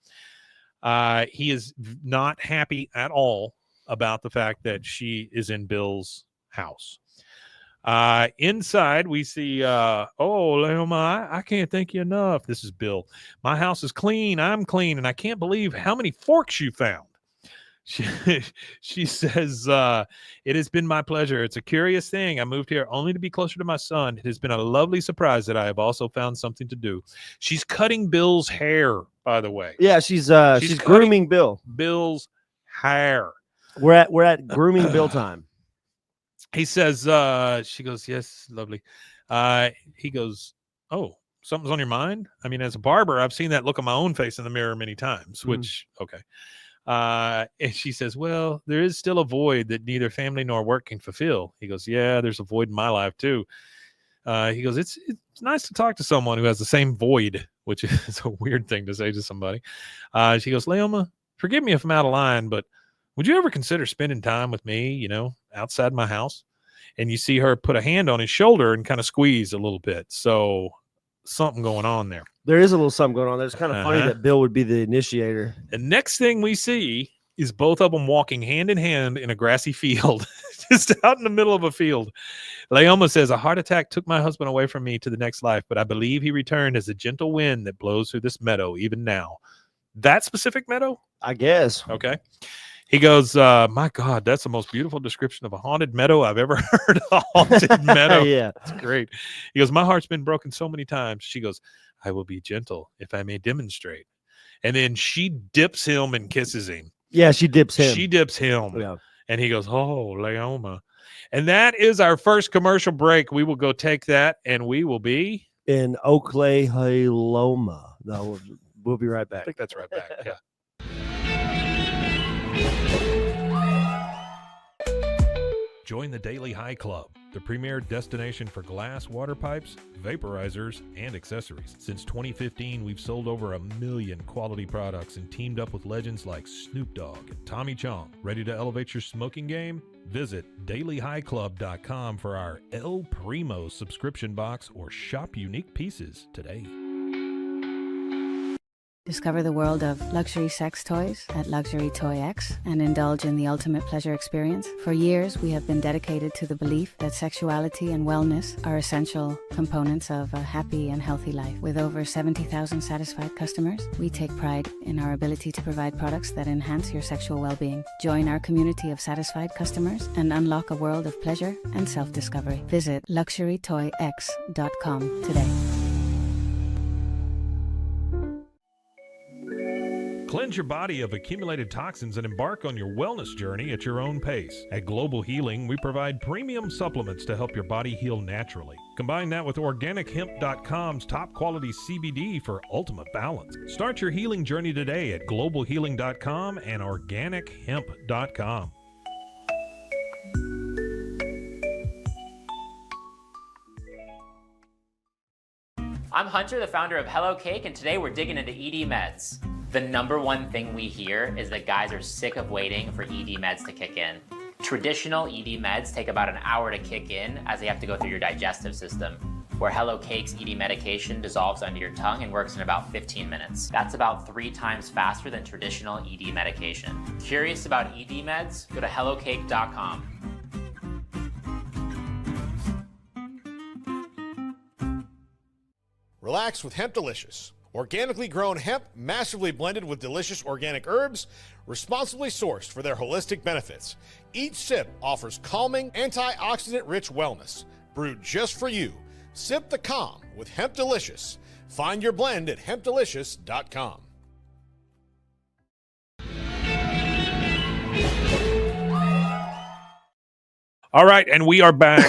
He is not happy at all about the fact that she is in Bill's house. Inside, we see, "Oh, Leoma, I can't thank you enough." This is Bill. "My house is clean. I'm clean. And I can't believe how many forks you found." She says, "It has been my pleasure. It's a curious thing. I moved here only to be closer to my son. It has been a lovely surprise that I have also found something to do." She's cutting Bill's hair, by the way. Yeah, she's grooming Bill. Bill's hair. We're at grooming Bill time. He says, she goes, "Yes, lovely." He goes, "Oh, something's on your mind?" I mean, as a barber, I've seen that look on my own face in the mirror many times, which, okay. And she says, "Well, there is still a void that neither family nor work can fulfill." He goes, "Yeah, there's a void in my life too." He goes, it's nice to talk to someone who has the same void," which is a weird thing to say to somebody. She goes, "Leoma, forgive me if I'm out of line, but would you ever consider spending time with me, outside my house? And you see her put a hand on his shoulder and kind of squeeze a little bit. So something going on there. There is a little something going on there. It's kind of funny that Bill would be the initiator. The next thing we see is both of them walking hand in hand in a grassy field, just out in the middle of a field. Leoma says, a heart attack took my husband away from me to the next life, but I believe he returned as a gentle wind that blows through this meadow even now. That specific meadow? I guess. Okay. He goes, my God, that's the most beautiful description of a haunted meadow I've ever heard. A haunted meadow. Yeah. It's great. He goes, my heart's been broken so many times. She goes, I will be gentle if I may demonstrate. And then she dips him and kisses him. Yeah, she dips him. She dips him. Yeah. And he goes, oh, Leoma. And that is our first commercial break. We will go take that, and we will be in Oklahoma. No, we'll be right back. I think that's right back. Yeah. Join the Daily High Club, the premier destination for glass water pipes, vaporizers, and accessories. Since 2015, we've sold over 1 million quality products and teamed up with legends like Snoop Dogg and Tommy Chong. Ready to elevate your smoking game? Visit dailyhighclub.com for our El Primo subscription box or shop unique pieces today. Discover the world of luxury sex toys at Luxury Toy X and indulge in the ultimate pleasure experience. For years, we have been dedicated to the belief that sexuality and wellness are essential components of a happy and healthy life. With over 70,000 satisfied customers, we take pride in our ability to provide products that enhance your sexual well-being. Join our community of satisfied customers and unlock a world of pleasure and self-discovery. Visit luxurytoyx.com today. Cleanse your body of accumulated toxins and embark on your wellness journey at your own pace. At Global Healing, we provide premium supplements to help your body heal naturally. Combine that with OrganicHemp.com's top quality CBD for ultimate balance. Start your healing journey today at GlobalHealing.com and OrganicHemp.com. I'm Hunter, the founder of Hello Cake, and today we're digging into ED meds. The number one thing we hear is that guys are sick of waiting for ED meds to kick in. Traditional ED meds take about an hour to kick in as they have to go through your digestive system, where Hello Cake's ED medication dissolves under your tongue and works in about 15 minutes. That's about 3 times faster than traditional ED medication. Curious about ED meds? Go to hellocake.com. Relax with Hemp Delicious. Organically grown hemp, massively blended with delicious organic herbs, responsibly sourced for their holistic benefits. Each sip offers calming, antioxidant-rich wellness. Brewed just for you. Sip the calm with Hemp Delicious. Find your blend at hempdelicious.com. All right, and we are back.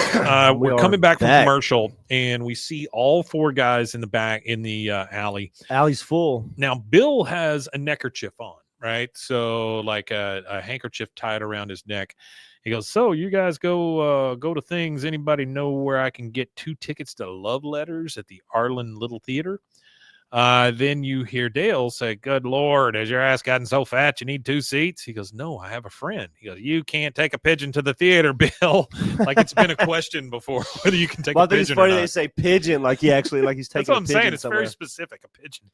We're coming back from back. commercial, and we see all 4 guys in the back in the alley. Alley's full. Now, Bill has a neckerchief on, right? So, like a handkerchief tied around his neck. He goes, so you guys go to things. Anybody know where I can get 2 tickets to Love Letters at the Arlen Little Theater? Then you hear Dale say, good Lord, has your ass gotten so fat you need 2 seats? He goes, no, I have a friend. He goes, you can't take a pigeon to the theater, Bill. Like it's been a question before whether you can take a pigeon. I think it's funny they say pigeon like he's taking That's what I'm saying. It's somewhere. very specific, a pigeon.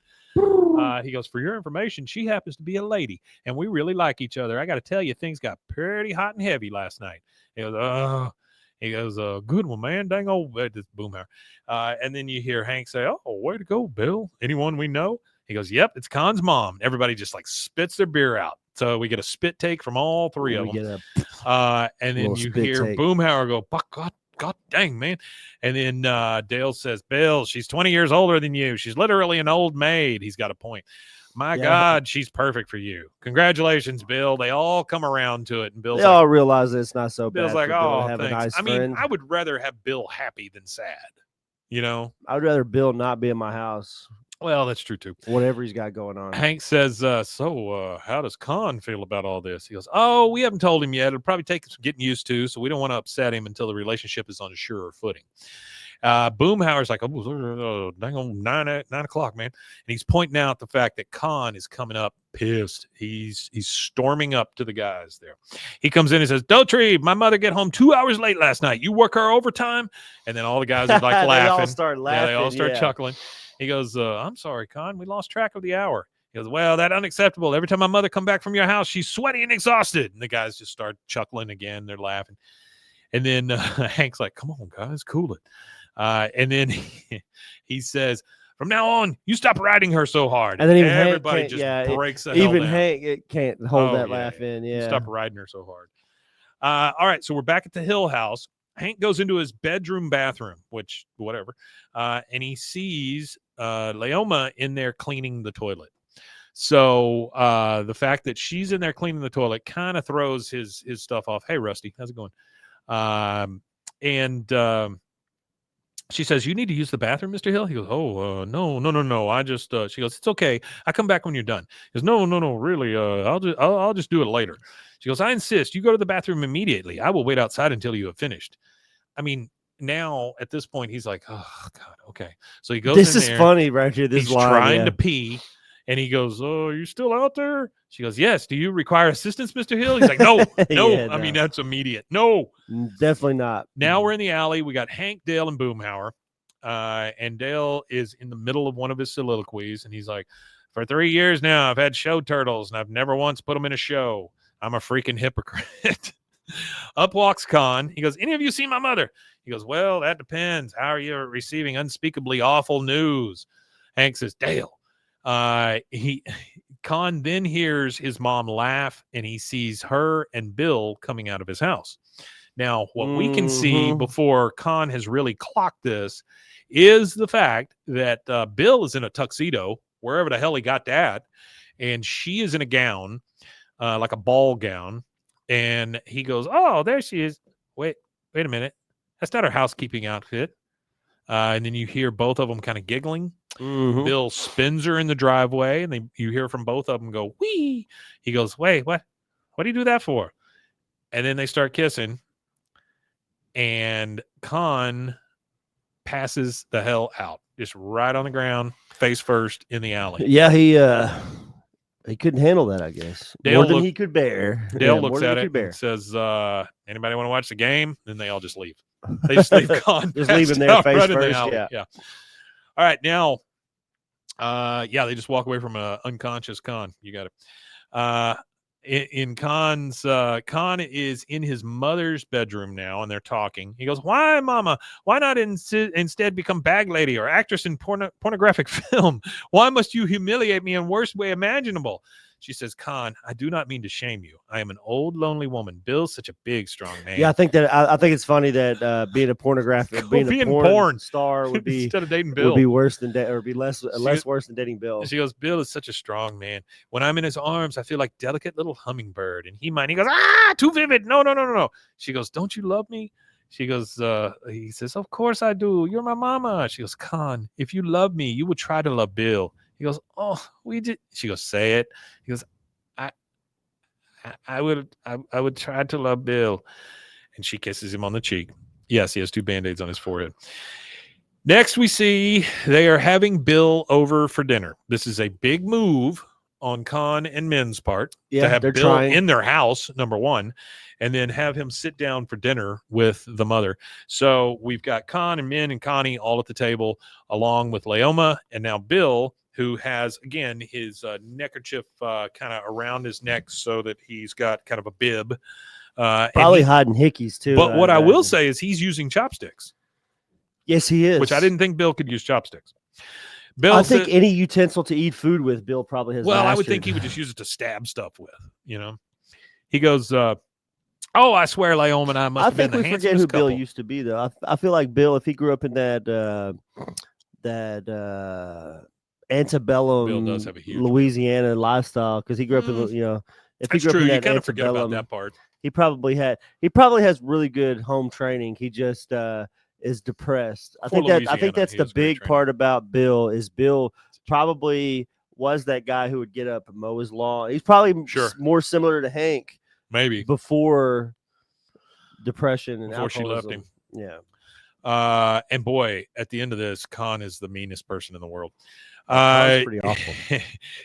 He goes, for your information, she happens to be a lady, and we really like each other. I got to tell you, things got pretty hot and heavy last night. He goes, oh. He goes, good one, man. Dang old this Boomhauer. And then you hear Hank say, oh, way to go, Bill. Anyone we know? He goes, yep, it's Kahn's mom. Everybody just like spits their beer out. So we get a spit take from all 3 of them. And then you hear Boomhauer go, God dang, man. And then Dale says, Bill, she's 20 years older than you. She's literally an old maid. He's got a point. My God, she's perfect for you. Congratulations, Bill. They all come around to it. And Bill's they all realize that it's not so Bill's bad. like, oh, have thanks. a nice I mean, friend. I would rather have Bill happy than sad, you know? I'd rather Bill not be in my house. Well, that's true, too. Whatever he's got going on. Hank says, so how does Kahn feel about all this? He goes, oh, we haven't told him yet. It'll probably take some getting used to, so we don't want to upset him until the relationship is on a surer footing. Boomhauer's like, dang on 9 o'clock, man. And he's pointing out the fact that Kahn is coming up pissed. He's storming up to the guys there. He comes in and says, Dotry, my mother get home 2 hours late last night. You work her overtime? And then all the guys are like laughing. They all start laughing. Yeah, they all start chuckling. He goes, I'm sorry, Kahn. We lost track of the hour. He goes, well, that's unacceptable. Every time my mother come back from your house, she's sweaty and exhausted. And the guys just start chuckling again. They're laughing. And then Hank's like, come on, guys, cool it. And then he says, from now on, you stop riding her so hard. And then even everybody Hank just breaks the hell even down. Hank it can't hold that laugh in. Yeah. Stop riding her so hard. All right, so we're back at the Hill house. Hank goes into his bathroom, which whatever, and he sees Leoma in there cleaning the toilet. So the fact that she's in there cleaning the toilet kind of throws his stuff off. Hey, Rusty, how's it going? She says, you need to use the bathroom, Mr. Hill? He goes, no. I just, she goes, it's okay. I come back when you're done. He goes, no, really. I'll just do it later. She goes, I insist. You go to the bathroom immediately. I will wait outside until you have finished. I mean, now at this point, he's like, oh, God, okay. So he goes This in is there. funny right here. This He's line, trying to pee. And he goes, oh, you still out there? She goes, yes. Do you require assistance, Mr. Hill? He's like, no. Yeah, I mean, that's immediate. No. Definitely not. Now we're in the alley. We got Hank, Dale, and Boomhauer. And Dale is in the middle of one of his soliloquies. And he's like, for 3 years now, I've had show turtles, and I've never once put them in a show. I'm a freaking hypocrite. Up walks Kahn. He goes, any of you seen my mother? He goes, well, that depends. How are you receiving unspeakably awful news? Hank says, Dale. Kahn then hears his mom laugh, and he sees her and Bill coming out of his house. Now, what we can see before Kahn has really clocked this is the fact that Bill is in a tuxedo, wherever the hell he got that, and she is in a gown, like a ball gown, and he goes, oh, there she is. Wait a minute. That's not her housekeeping outfit. And then you hear both of them kind of giggling. Mm-hmm. Bill spins her in the driveway, and you hear from both of them go, wee. He goes, wait, what do you do that for? And then they start kissing, and Kahn passes the hell out, just right on the ground, face first in the alley. Yeah, he couldn't handle that, I guess. More than he could bear. Dale looks at it and says, anybody want to watch the game? Then they all just leave. They just leave Kahn. Just leave him there face right first. Yeah. All right, now, they just walk away from an unconscious Kahn. You got it. In Kahn's, Kahn is in his mother's bedroom now, and they're talking. He goes, why, Mama? Why not instead become bag lady or actress in pornographic film? Why must you humiliate me in worst way imaginable? She says, Kahn, I do not mean to shame you. I am an old, lonely woman. Bill's such a big, strong man. Yeah, I think it's funny that being a pornographic, being a porn star would be instead of dating Bill would be worse than or be less worse than dating Bill. She goes, Bill is such a strong man. When I'm in his arms, I feel like delicate little hummingbird. And he goes, too vivid. No. She goes, don't you love me? She goes, he says, of course I do. You're my mama. She goes, Kahn, if you love me, you would try to love Bill. He goes, oh, we did. She goes, say it. He goes, I would try to love Bill. And she kisses him on the cheek. Yes, he has 2 Band-Aids on his forehead. Next, we see they are having Bill over for dinner. This is a big move on Kahn and Min's part to have Bill in their house, number one, and then have him sit down for dinner with the mother. So we've got Kahn and Min and Connie all at the table, along with Leoma, and now Bill, who has, again, his neckerchief kind of around his neck so that he's got kind of a bib. Probably hiding hickeys, too. But what I will say is he's using chopsticks. Yes, he is. Which I didn't think Bill could use chopsticks. Bill I think any utensil to eat food with, Bill probably has mastered. I would think he would just use it to stab stuff with, you know. He goes, I swear, Leoma and I must have been the handsomest forget who couple. Bill used to be, though. I feel like Bill, if he grew up in that antebellum Bill does have a huge Louisiana lifestyle, because he grew up in, if he That's grew up true. in You that kind of forget about antebellum, that part. he probably has really good home training. He just is depressed. I think that's the big part about Bill is Bill probably was that guy who would get up and mow his lawn. He's probably more similar to Hank, maybe before depression and before she left him. Yeah. And boy, at the end of this, Kahn is the meanest person in the world. That's pretty awful.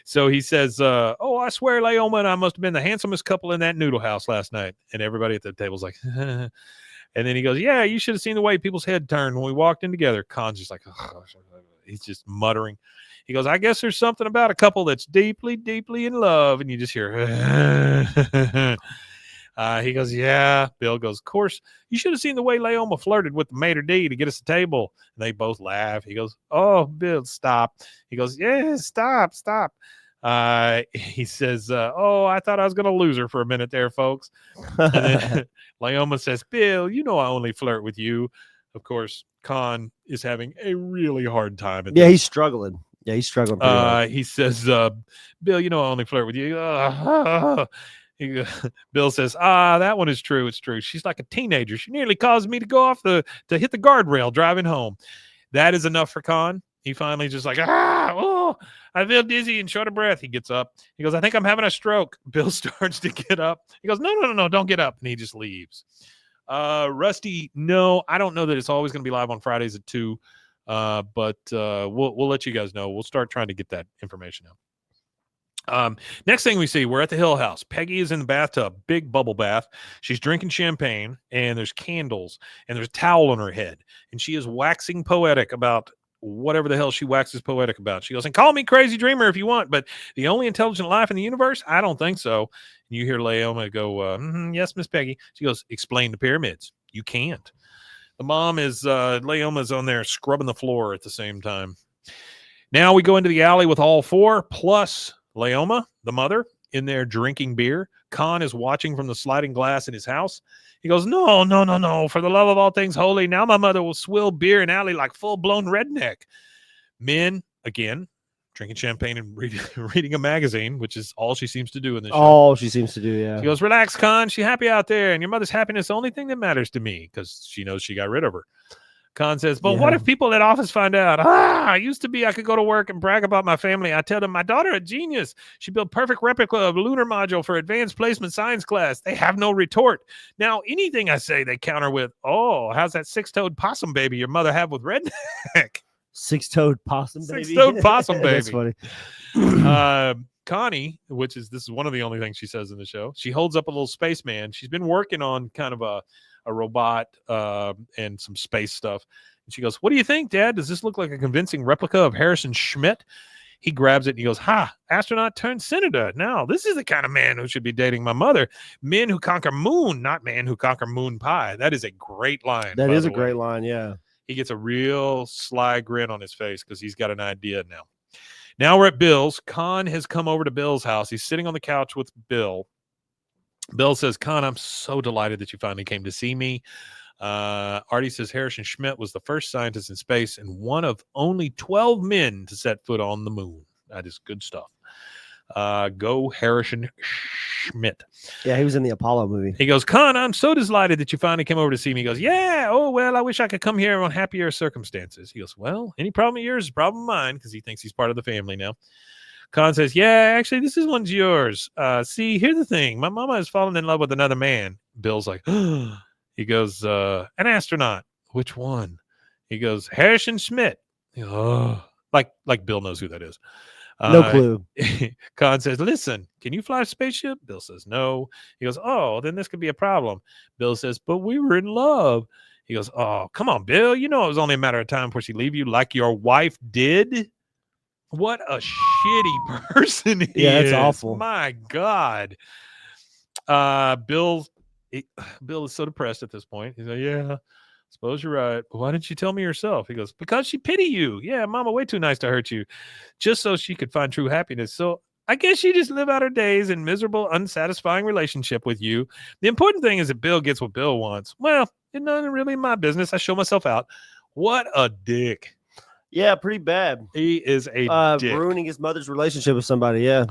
So he says, "Oh, I swear, Leoma and I must have been the handsomest couple in that noodle house last night." And everybody at the table's like, and then he goes, "Yeah, you should have seen the way people's head turned when we walked in together." Kahn's just like, he's just muttering. He goes, "I guess there's something about a couple that's deeply, deeply in love," and you just hear. He goes, "Yeah." Bill goes, "Of course, you should have seen the way Leoma flirted with the Maid to get us a table." And they both laugh. He goes, "Oh, Bill, stop." He goes, "Yeah, stop. He says, "Oh, I thought I was going to lose her for a minute there, folks." And then Leoma says, "Bill, you know I only flirt with you." Of course, Kahn is having a really hard time. Yeah, he's struggling. Yeah, he's struggling pretty hard. He says, "Bill, you know I only flirt with you." Bill says, "That one is true. It's true. She's like a teenager. She nearly caused me to go off to hit the guardrail driving home." That is enough for Kahn. He finally just like, I feel dizzy and short of breath. He gets up. He goes, "I think I'm having a stroke." Bill starts to get up. He goes, No, don't get up. And he just leaves. Rusty, no, I don't know that it's always going to be live on Fridays at 2. But we'll let you guys know. We'll start trying to get that information out. Next thing we see, we're at the Hill House. Peggy is in the bathtub, big bubble bath. She's drinking champagne, and there's candles, and there's a towel on her head, and she is waxing poetic about whatever the hell she waxes poetic about. She goes, "And call me crazy dreamer if you want, but the only intelligent life in the universe? I don't think so." And you hear Leoma go, "Yes, Miss Peggy." She goes, "Explain the pyramids." You can't. The mom is, Leoma's on there scrubbing the floor at the same time. Now we go into the alley with all four, plus Leoma, the mother, in there drinking beer. Kahn is watching from the sliding glass in his house. He goes, No. For the love of all things holy, now my mother will swill beer in alley like full-blown redneck. Men, again, drinking champagne and reading a magazine, which is all she seems to do in this show. All she seems to do, yeah. She goes, "Relax, Kahn. She's happy out there, and your mother's happiness is the only thing that matters to me," because she knows she got rid of her. Kahn says, "But what if people at office find out? I used to be, I could go to work and brag about my family. I tell them my daughter a genius. She built perfect replica of lunar module for advanced placement science class. They have no retort. Now, anything I say, they counter with, oh, how's that six-toed possum baby your mother have with redneck?" Six-toed possum baby. Six-toed possum baby. That's funny. Connie, this is one of the only things she says in the show. She holds up a little spaceman. She's been working on kind of a robot and some space stuff. And she goes, "What do you think, Dad? Does this look like a convincing replica of Harrison Schmidt?" He grabs it and he goes, astronaut turned senator. Now, this is the kind of man who should be dating my mother. Men who conquer moon, not man who conquer moon pie. That is a great line. That is a great line, yeah. He gets a real sly grin on his face because he's got an idea now. Now we're at Bill's. Kahn has come over to Bill's house. He's sitting on the couch with Bill. Bill says, "Kahn, I'm so delighted that you finally came to see me." Artie says Harrison Schmidt was the first scientist in space and one of only 12 men to set foot on the moon. That is good stuff. Go Harrison Schmidt. Yeah, he was in the Apollo movie. He goes, "Kahn, I'm so delighted that you finally came over to see me." He goes, "Yeah, oh, well, I wish I could come here on happier circumstances." He goes, "Well, any problem of yours is a problem of mine," because he thinks he's part of the family now. Kahn says, "Yeah, actually, this is one's yours. See, here's the thing. My mama has fallen in love with another man." Bill's like, he goes, "An astronaut." "Which one?" He goes, "Harrison Schmidt." He goes, "Oh," like Bill knows who that is. No clue. Kahn says, "Listen, can you fly a spaceship?" Bill says, "No." He goes, "Oh, then this could be a problem." Bill says, "But we were in love." He goes, "Oh, come on, Bill. You know it was only a matter of time before she leave you like your wife did." What a shitty person he is. Yeah, that's awful. My God. Bill is so depressed at this point. He's like, "Yeah, suppose you're right. But why didn't you tell me yourself?" He goes, "Because she pity you. Yeah, mama way too nice to hurt you. Just so she could find true happiness. So I guess she just live out her days in miserable, unsatisfying relationship with you. The important thing is that Bill gets what Bill wants. Well, it's not really my business. I show myself out." What a dick. Yeah, pretty bad. He is a dick. Ruining his mother's relationship with somebody, yeah.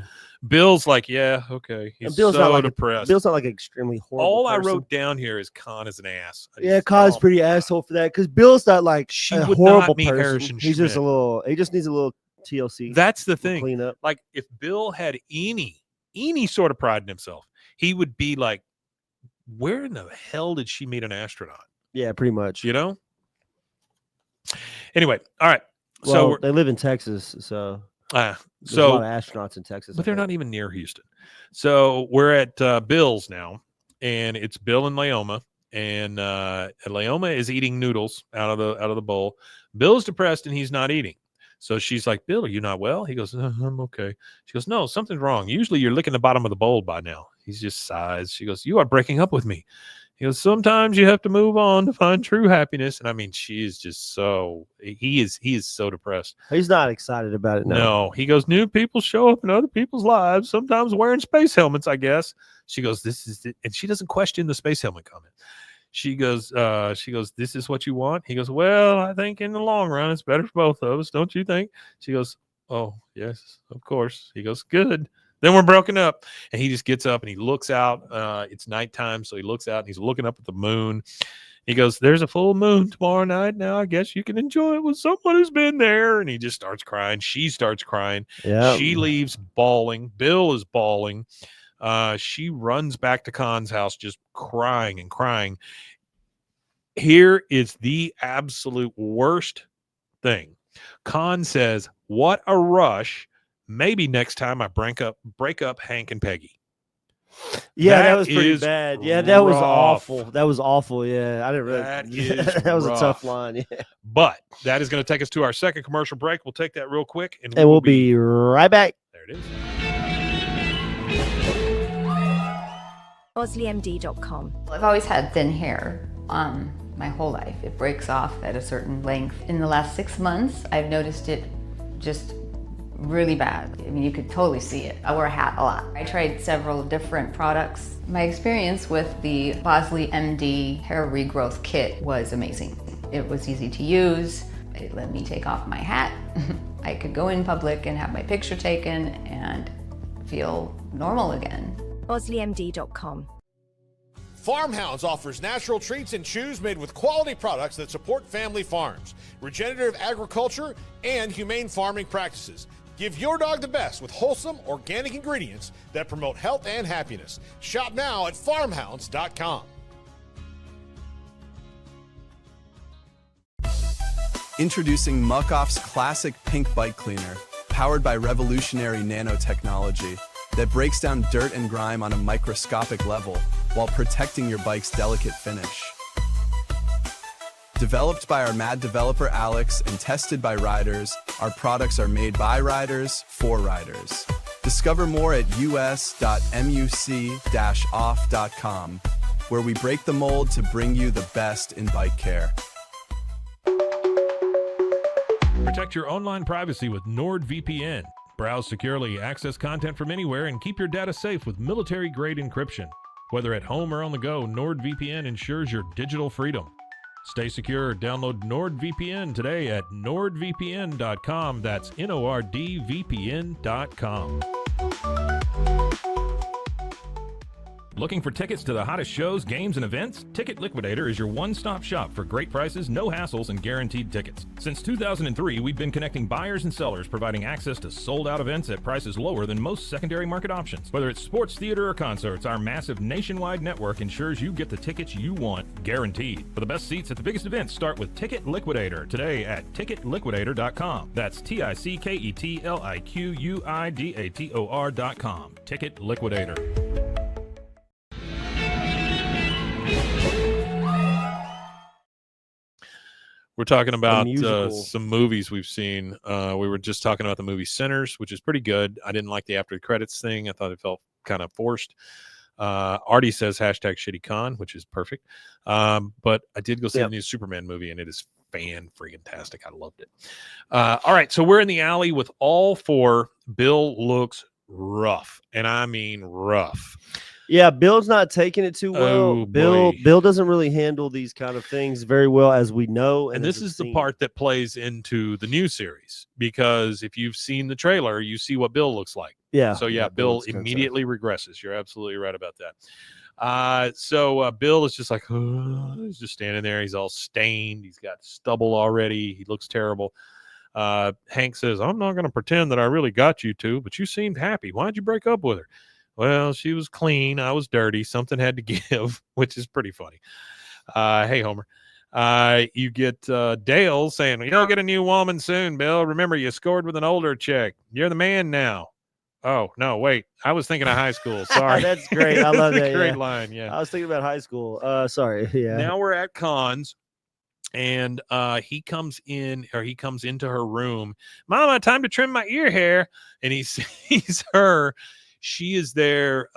Bill's like, "Yeah, okay." He's Bill's so not like depressed. Bill's not like an extremely horrible All person. I wrote down here is Kahn is an ass. Yeah, Kahn's pretty asshole for that because Bill's not like She a would horrible not meet person. Harrison He's just Schmidt. he just needs a little TLC. That's the thing. Clean up. Like, if Bill had any sort of pride in himself, he would be like, where in the hell did she meet an astronaut? Yeah, pretty much. You know? Anyway, all right. Well, they live in Texas, so there's a lot of astronauts in Texas. But they're not even near Houston. So we're at Bill's now, and it's Bill and Leoma, and Leoma is eating noodles out of the bowl. Bill's depressed and he's not eating. So she's like, Bill, are you not well? He goes, I'm okay. She goes, no, something's wrong. Usually you're licking the bottom of the bowl by now. He just sighs. She goes, you are breaking up with me. He goes, sometimes you have to move on to find true happiness. And I mean, she is just he is so depressed. He's not excited about it. No, he goes, new people show up in other people's lives, sometimes wearing space helmets, I guess. She goes, this is it. And she doesn't question the space helmet comment. She goes, this is what you want? He goes, well, I think in the long run, it's better for both of us. Don't you think? She goes, oh, yes, of course. He goes, good. Then we're broken up. And he just gets up and he looks out. It's nighttime. So he looks out and he's looking up at the moon. He goes, there's a full moon tomorrow night. Now I guess you can enjoy it with someone who's been there. And he just starts crying. She starts crying. Yeah. She leaves bawling. Bill is bawling. She runs back to Kahn's house just crying and crying. Here is the absolute worst thing. Kahn says, what a rush. Maybe next time I break up Hank and Peggy. Yeah, that was pretty bad. Yeah, that was awful. That was awful. Yeah, I didn't really. That was a tough line. Yeah. But that is going to take us to our second commercial break. We'll take that real quick. And we'll be right back. There it is. OsleyMD.com. I've always had thin hair my whole life. It breaks off at a certain length. In the last 6 months, I've noticed it just really bad. I mean, you could totally see it. I wear a hat a lot. I tried several different products. My experience with the Bosley MD hair regrowth kit was amazing. It was easy to use. It let me take off my hat. I could go in public and have my picture taken and feel normal again. OsleyMD.com. Farmhounds offers natural treats and chews made with quality products that support family farms, regenerative agriculture, and humane farming practices. Give your dog the best with wholesome, organic ingredients that promote health and happiness. Shop now at farmhounds.com. Introducing Muck Off's classic pink bike cleaner, powered by revolutionary nanotechnology that breaks down dirt and grime on a microscopic level while protecting your bike's delicate finish. Developed by our mad developer Alex and tested by riders, our products are made by riders for riders. Discover more at us.muc-off.com, where we break the mold to bring you the best in bike care. Protect your online privacy with NordVPN. Browse securely, access content from anywhere, and keep your data safe with military-grade encryption. Whether at home or on the go, NordVPN ensures your digital freedom. Stay secure. Download NordVPN today at nordvpn.com. That's NORDVPN.com. Looking for tickets to the hottest shows, games, and events? Ticket Liquidator is your one-stop shop for great prices, no hassles, and guaranteed tickets. Since 2003, we've been connecting buyers and sellers, providing access to sold-out events at prices lower than most secondary market options. Whether it's sports, theater, or concerts, our massive nationwide network ensures you get the tickets you want, guaranteed. For the best seats at the biggest events, start with Ticket Liquidator today at ticketliquidator.com. That's TICKETLIQUIDATOR.com. Ticket Liquidator. We're talking about some movies we've seen. We were just talking about the movie Sinners, which is pretty good. I didn't like the after the credits thing. I thought it felt kind of forced. Artie says #shitty Kahn, which is perfect. But I did go see the new Superman movie, and it is fan-freaking-tastic. I loved it. All right, so we're in the alley with all four. Bill looks rough, and I mean rough. Yeah, Bill's not taking it too well. Oh, Bill doesn't really handle these kind of things very well, as we know. And this is the part that plays into the new series, because if you've seen the trailer, you see what Bill looks like. Yeah. So Bill immediately regresses. You're absolutely right about that. So Bill is just like, he's just standing there. He's all stained. He's got stubble already. He looks terrible. Hank says, I'm not going to pretend that I really got you two, but you seemed happy. Why'd you break up with her? Well, she was clean. I was dirty. Something had to give, which is pretty funny. Hey, Homer. You get Dale saying, "You'll get a new woman soon, Bill. Remember, you scored with an older chick. You're the man now." Oh no, wait. I was thinking of high school. Sorry. That's great. I love that. Great line. Yeah. I was thinking about high school. Sorry. Yeah. Now we're at Kahn's, and he comes into her room. Mama, time to trim my ear hair. And he sees her. She is there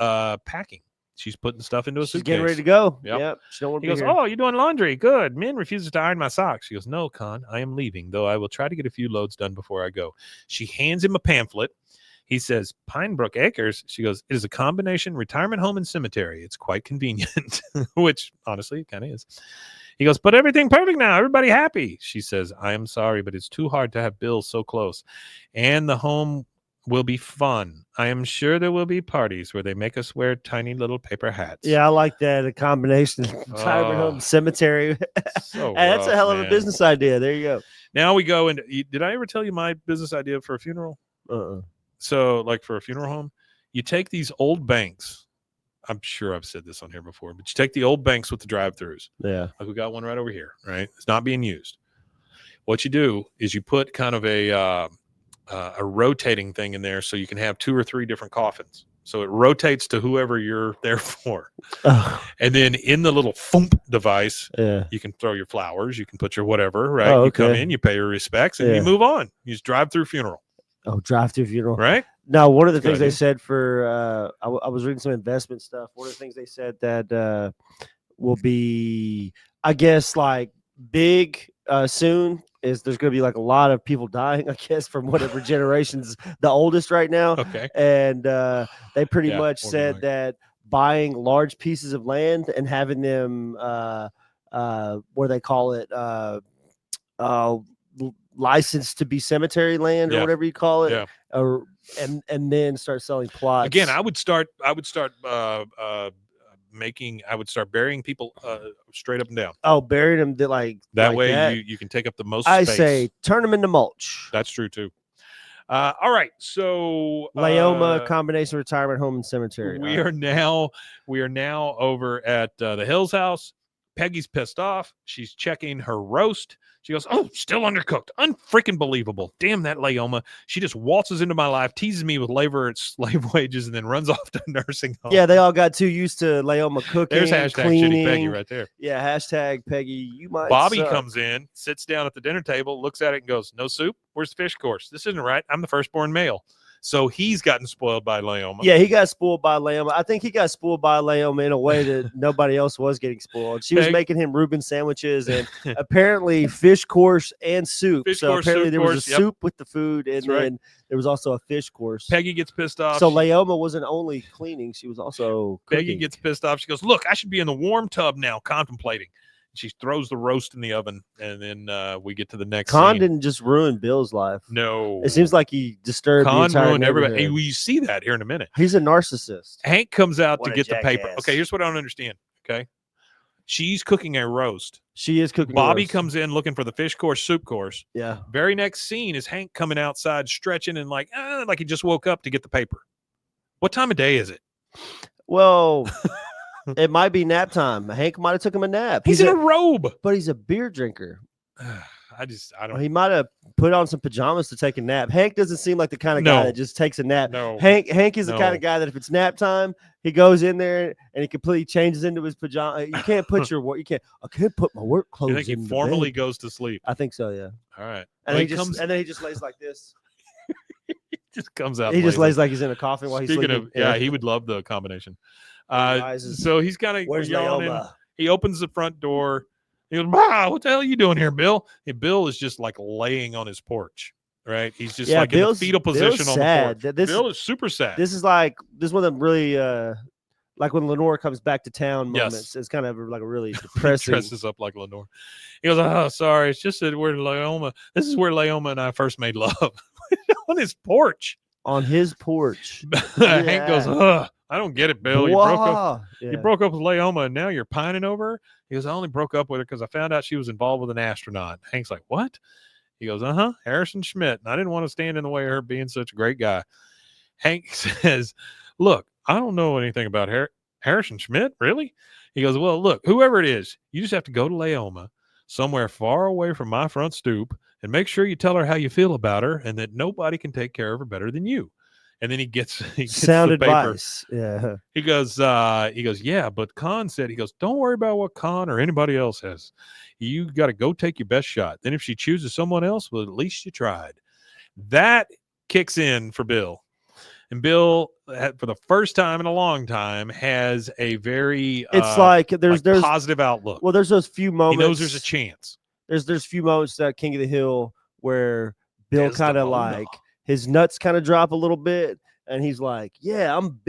packing. She's putting stuff into a suitcase. Getting ready to go. Yep. She don't want He to goes, be here. "Oh, you're doing laundry. Good. Min refuses to iron my socks." She goes, "No, Kahn, I am leaving, though I will try to get a few loads done before I go." She hands him a pamphlet. He says, "Pinebrook Acres." She goes, "It is a combination retirement home and cemetery. It's quite convenient," which honestly it kind of is. He goes, "But everything perfect now. Everybody happy." She says, "I am sorry, but it's too hard to have bills so close. And the home will be fun. I am sure there will be parties where they make us wear tiny little paper hats." Yeah, I like that. A combination of retirement home, cemetery. So Hey, that's a hell of a business idea. There you go. Now we go into. Did I ever tell you my business idea for a funeral? So, like for a funeral home, you take these old banks. I'm sure I've said this on here before, but you take the old banks with the drive-throughs. Yeah. Like we got one right over here, right? It's not being used. What you do is you put kind of a rotating thing in there so you can have 2 or 3 different coffins. So it rotates to whoever you're there for. And then in the little thump device, you can throw your flowers, you can put your whatever, right? Oh, You come okay. in, you pay your respects, and you move on. You just drive through funeral. Oh, drive-through funeral. Right? Now, one of the Good things they idea. said for I was reading some investment stuff. One of the things they said that will be, I guess, like big soon is there's going to be like a lot of people dying, I guess, from whatever generation's the oldest right now. Okay. And they pretty Yeah, much or said like- that buying large pieces of land and having them what do they call it licensed to be cemetery land or whatever you call it. Yeah. And then start selling plots. Again, I would start burying people straight up and down. Oh, burying them That like way that. you can take up the most I space. say turn them into mulch. That's true too. All right, so Leoma combination retirement home and cemetery. we are now over at the Hills house. Peggy's pissed off. She's checking her roast. She goes, "Oh, still undercooked. Unfreaking believable. Damn that Leoma." She just waltzes into my life, teases me with labor and slave wages, and then runs off to nursing home. Yeah, they all got too used to Leoma cooking. There's hashtag cleaning. shitty Peggy right there. Yeah, hashtag Peggy. You might. Bobby suck. comes in, sits down at the dinner table, looks at it, and goes, "No soup? Where's the fish course? This isn't right. I'm the firstborn male." So he's gotten spoiled by Leoma. Yeah, he got spoiled by Leoma. I think he got spoiled by Leoma in a way that nobody else was getting spoiled. She was Peg- making him Reuben sandwiches and apparently fish course and soup. Fish so course, apparently soup there was course, a yep. soup with the food, and That's then right. there was also a fish course. Peggy gets pissed off. So She- Leoma wasn't only cleaning; she was also cooking. Peggy gets pissed off. She goes, "Look, I should be in the warm tub now, contemplating." She throws the roast in the oven, and then we get to the next Kahn scene. didn't just ruin Bill's life. No, It seems like he disturbed the Kahn entire ruined everybody. Hey, neighborhood. you see that here in a minute. He's a narcissist. Hank comes out What to a get the paper. jackass. Okay, here's what I don't understand. Okay, she's cooking a roast. She is cooking. Bobby roast. comes in looking for the fish course, soup course. Yeah. Very next scene is Hank coming outside, stretching and like he just woke up to get the paper. What time of day is it? Well, it might be nap time. Hank might have took him a nap. He's in a robe. but he's a beer drinker. I don't. He might have put on some pajamas to take a nap. Hank doesn't seem like the kind of No. guy that just takes a nap. No. Hank is the No. kind of guy that if it's nap time, he goes in there and he completely changes into his pajama. You can't put your work. You can't. I can't put my work clothes. You think he in the formally bed. goes to sleep? I think so. Yeah. All right. And Well, then he just lays like this. just comes out. He just lazy. lays like he's in a coffin while he's Speaking sleeping. of, yeah, he would love the combination. rises. So he's kind of Where's yawning. Leoma? He opens the front door. He goes, "Bah, what the hell are you doing here, Bill?" And Bill is just like laying on his porch, right? He's just Yeah, like in the Bill's- fetal Bill's position on sad. the porch. This- Bill is super sad. This is one of them really like when Lenore comes back to town Yes. moments. It's kind of like a really He depressing. dresses up like Lenore. He goes, "Oh, sorry. It's just that we're Leoma. This is where Leoma and I first made love on his porch." On his porch. Hank goes, "Ugh, I don't get it, Bill. You broke up. Wah. Yeah. You broke up with Leoma, and now you're pining over her." He goes, "I only broke up with her because I found out she was involved with an astronaut." Hank's like, "What?" He goes, Harrison Schmidt. And I didn't want to stand in the way of her being such a great guy. Hank says, "Look, I don't know anything about Harrison Schmidt, really?" He goes, "Well, look, whoever it is, you just have to go to Leoma, somewhere far away from my front stoop, and make sure you tell her how you feel about her and that nobody can take care of her better than you. And then he gets sound the paper. advice. Yeah. He goes, yeah, but Kahn said, he goes, don't worry about what Kahn or anybody else says. You got to go take your best shot. Then if she chooses someone else, well, at least you tried. That kicks in for Bill. And Bill, for the first time in a long time, has a very there's positive outlook. Well, there's those few moments. He knows there's a chance. There's few moments that King of the Hill where Bill kind of like his nuts kind of drop a little bit, and he's like, "Yeah, I'm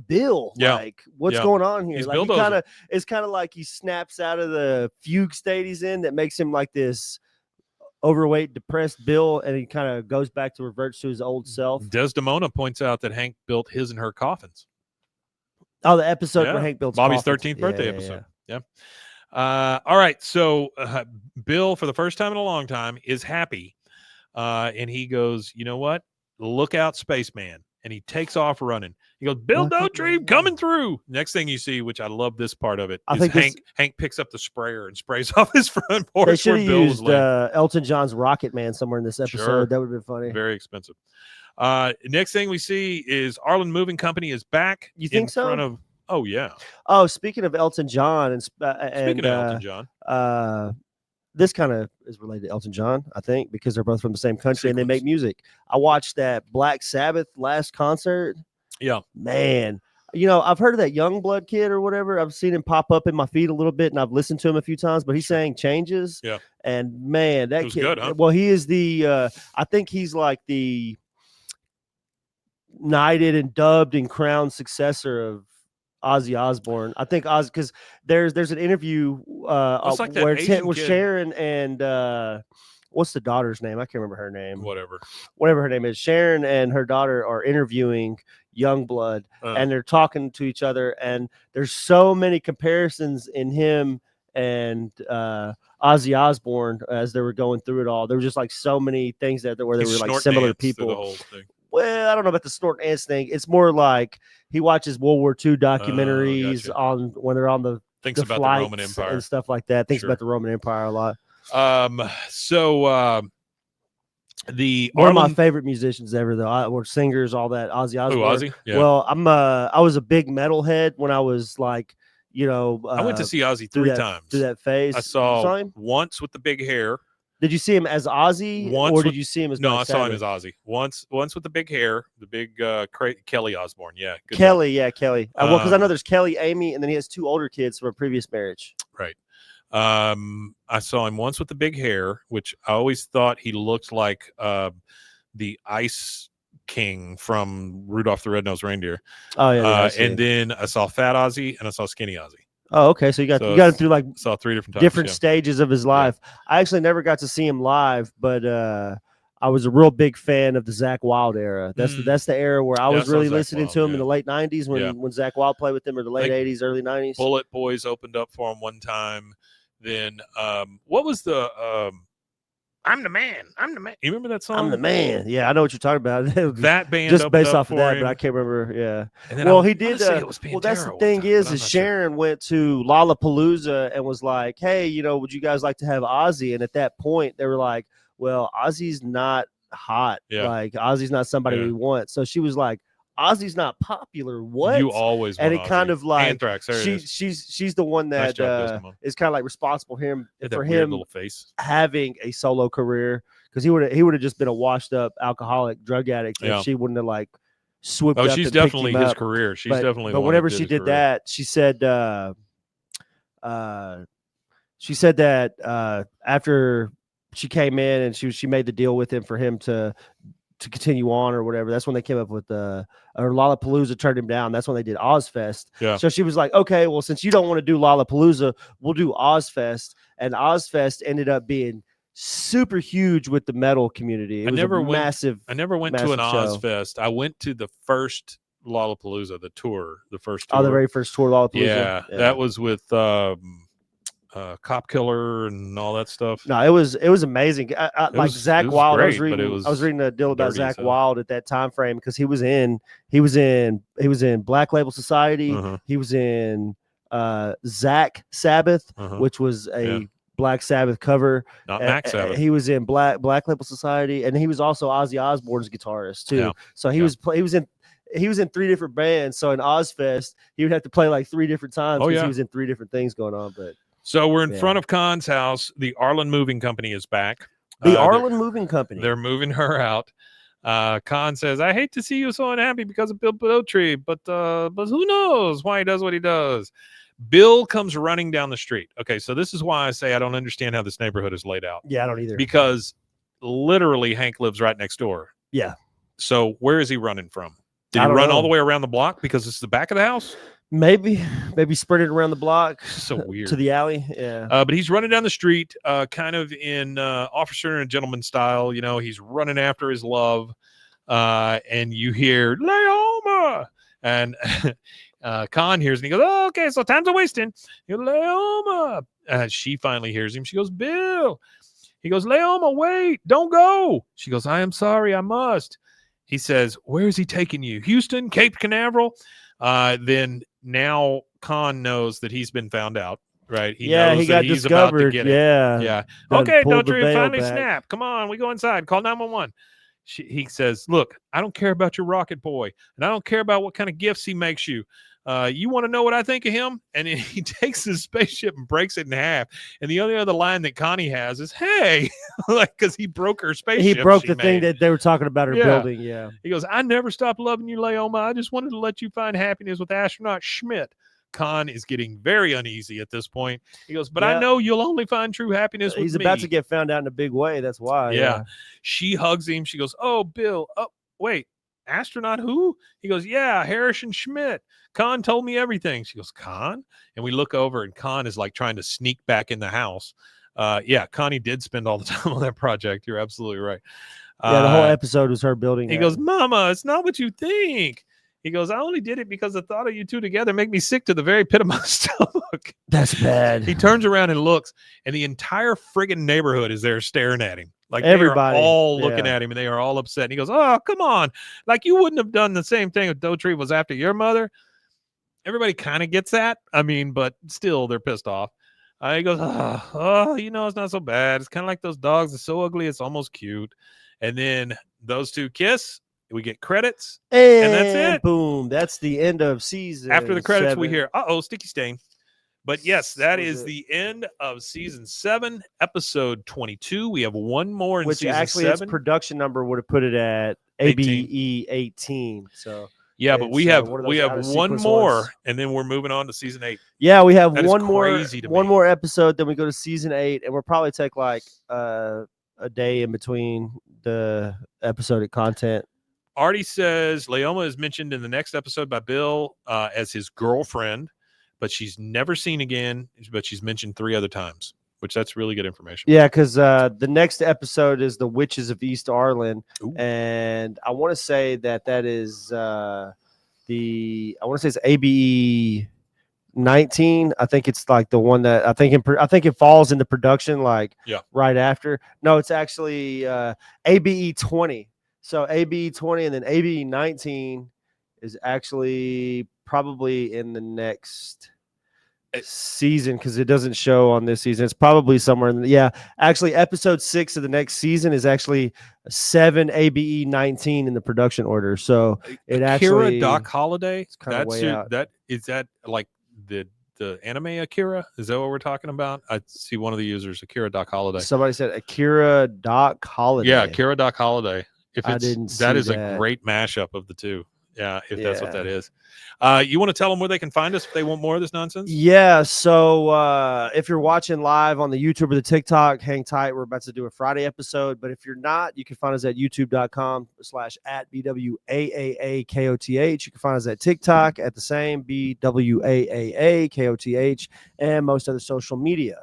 Bill. Yeah. Like, what's going on here?" He's like, Bill it's kind of like he snaps out of the fugue state he's in that makes him like this overweight, depressed Bill, and he kind of goes back to reverts to his old self. Desdemona points out that Hank built his and her coffins. Oh, the episode where Hank built Bobby's coffins. 13th birthday episode. Yeah. All right. So Bill, for the first time in a long time, is happy. And he goes, you know what? Look out, spaceman. And he takes off running. He goes, Bill Dauterive coming through. Next thing you see, which I love this part of it, is Hank picks up the sprayer and sprays off his front porch. They should have used Elton John's Rocket Man somewhere in this episode. Sure. That would have been funny. Very expensive. Next thing we see is Arlen Moving Company is back. You think so? Front of, oh, yeah. Oh, speaking of Elton John, and speaking of Elton John, this kind of is related to Elton John, I think, because they're both from the same country and they make music. I watched that Black Sabbath last concert. Yeah. Man, I've heard of that Youngblood kid or whatever. I've seen him pop up in my feed a little bit, and I've listened to him a few times, but he's saying Changes. Yeah. And man, that was kid, good, huh? well, he is I think he's like the knighted and dubbed and crowned successor of Ozzy Osbourne. I think because there's an interview like where kid. Sharon and what's the daughter's name? I can't remember her name. Whatever her name is. Sharon and her daughter are interviewing Youngblood, and they're talking to each other, and there's so many comparisons in him and Ozzy Osbourne as they were going through it all. There were just like so many things where they were like similar people. The whole thing. Well, I don't know about the snort ants thing. It's more like he watches World War II documentaries on when they're on the about the Roman Empire and stuff like that. Thinks about the Roman Empire a lot. One of my favorite musicians ever, though, or singers, all that. Ozzy Osbourne. Ozzy? Yeah. Well, I was a big metalhead when I was like, I went to see Ozzy three times through that phase. I saw him once with the big hair. Did you see him as Ozzy, or did you see him as? No, I saw him as Ozzy. Once with the big hair, the big Kelly Osbourne. Yeah, Kelly. Well, because I know there's Kelly, Amy, and then he has two older kids from a previous marriage. Right. I saw him once with the big hair, which I always thought he looked like the Ice King from Rudolph the Red-Nosed Reindeer. Oh yeah. And then I saw Fat Ozzy and I saw Skinny Ozzy. Oh, okay. So you got him through like saw three different times, stages of his life. Yeah. I actually never got to see him live, but I was a real big fan of the Zakk Wylde era. That's the era where I was really listening to him in the late 90s when Zakk Wylde played with him, or the late 80s, early 90s. Bullet Boys opened up for him one time. Then what was the I'm the man. You remember that song? I'm the man. Yeah, I know what you're talking about. That band just based off of that, him. but I can't remember. Yeah. And then he did. Well, that's the thing is Sharon went to Lollapalooza and was like, "Hey, would you guys like to have Ozzy?" And at that point, they were like, "Well, Ozzy's not hot. Yeah. Like Ozzy's not somebody we want." So she was like, "Ozzy's not popular. What?" You always want and it Ozzy. Kind of like Anthrax. She's the one that is kind of like responsible for him little face. Having a solo career, because he would have just been a washed up alcoholic drug addict if she wouldn't have like swooped up. Oh, she's definitely his career. She's definitely. But whenever she did that, she said that after she came in and she made the deal with him for him to continue on or whatever. That's when they came up with or Lollapalooza turned him down. That's when they did Ozfest. Yeah. So she was like, okay, well, since you don't want to do Lollapalooza, we'll do Ozfest. And Ozfest ended up being super huge with the metal community. It was massive. I never went to an Ozfest. I went to the first Lollapalooza, the first tour. Oh, the very first tour Lollapalooza. Yeah. That was with Cop Killer and all that stuff. No, it was amazing. Like Zakk Wylde, great, I was reading a deal about Zakk Wylde at that time frame, because he was in Black Label Society. Uh-huh. He was in Zakk Sabbath, uh-huh. which was a Black Sabbath cover. Not Mac Sabbath. He was in Black Label Society, and he was also Ozzy Osbourne's guitarist too. Yeah. So he was in 3 different bands. So in Ozfest, he would have to play like 3 different times because he was in 3 different things going on. But so we're in front of Kahn's house. The Arlen Moving Company is back. The Arlen Moving Company. They're moving her out. Kahn says, "I hate to see you so unhappy because of Bill Bowtree, but who knows why he does what he does." Bill comes running down the street. Okay, so this is why I say I don't understand how this neighborhood is laid out. Yeah, I don't either. Because literally Hank lives right next door. Yeah. So where is he running from? Did he run all the way around the block because it's the back of the house? Maybe sprinted around the block. So weird. To the alley. Yeah. But he's running down the street, kind of in officer and gentleman style. You know, he's running after his love. And you hear Leoma, and Kahn hears and he goes, "Oh, okay, so time's a wasting." You go, Leoma. She finally hears him. She goes, "Bill." He goes, "Leoma, wait, don't go." She goes, "I am sorry, I must." He says, "Where is he taking you? Houston, Cape Canaveral?" Then now Kahn knows that he's been found out, right? He knows he that got he's discovered. about to get it. Yeah. Done Okay, pulled the Bowtree, veil finally back. snap. Come on, we go inside. Call 911. He says, "Look, I don't care about your rocket boy, and I don't care about what kind of gifts he makes you. You want to know what I think of him?" And then he takes his spaceship and breaks it in half. And the only other line that Connie has is, "Hey," like, because he broke her spaceship. He broke the thing that they were talking about her building. Yeah. He goes, "I never stopped loving you, Leoma. I just wanted to let you find happiness with astronaut Schmidt." Kahn is getting very uneasy at this point. He goes, "But I know you'll only find true happiness with me." He's about to get found out in a big way. That's why. Yeah. She hugs him. She goes, "Oh, Bill. Oh, wait. Astronaut who?" He goes, "Yeah, Harrison Schmidt. Kahn told me everything." She goes, "Kahn?" And we look over and Kahn is like trying to sneak back in the house. Yeah, Connie did spend all the time on that project. You're absolutely right. Yeah, the whole episode was her building. He goes, "Mama, it's not what you think." He goes, "I only did it because the thought of you two together make me sick to the very pit of my stomach." That's bad. He turns around and looks, and the entire friggin' neighborhood is there staring at him. Like everybody, they are all looking at him, and they are all upset. And he goes, "Oh, come on. Like you wouldn't have done the same thing if Bowtree was after your mother." Everybody kind of gets that. I mean, but still, they're pissed off. He goes, oh, you know, it's not so bad. It's kind of like those dogs. It's so ugly, it's almost cute. And then those two kiss. We get credits, and that's it. Boom. That's the end of season. After the credits, 7. we hear, sticky stain. But yes, that is the end of season 7, episode 22. We have one more in season 7. Which actually, its production number would have put it at ABE 18. So yeah, but we have one more, and then we're moving on to season 8. Yeah, we have one more episode. Then we go to season 8, and we'll probably take like a day in between the episodic content. Artie says Leoma is mentioned in the next episode by Bill as his girlfriend, but she's never seen again, but she's mentioned 3 other times, which that's really good information. Yeah, because the next episode is the Witches of East Arlen. Ooh. And I want to say that is it's ABE 19. I think it's like the one that I think it falls into production right after. No, it's actually ABE 20. So ABE 20 and then ABE 19 is actually probably in the next season because it doesn't show on this season. It's probably somewhere in actually episode 6 of the next season is actually 7 ABE 19 in the production order. So it actually Doc Holliday. It's kind of way out. Is that like the anime Akira? Is that what we're talking about? I see one of the users, Akira Doc Holliday. Somebody said Akira Doc Holliday. Yeah, Akira Doc Holliday. I didn't see that is that. A great mashup of the two. Yeah, if that's what that is. You want to tell them where they can find us if they want more of this nonsense? Yeah, so if you're watching live on the YouTube or the TikTok, hang tight. We're about to do a Friday episode. But if you're not, you can find us at youtube.com/@BWAAAKOTH. You can find us at TikTok at the same BWAAAKOTH and most other social media.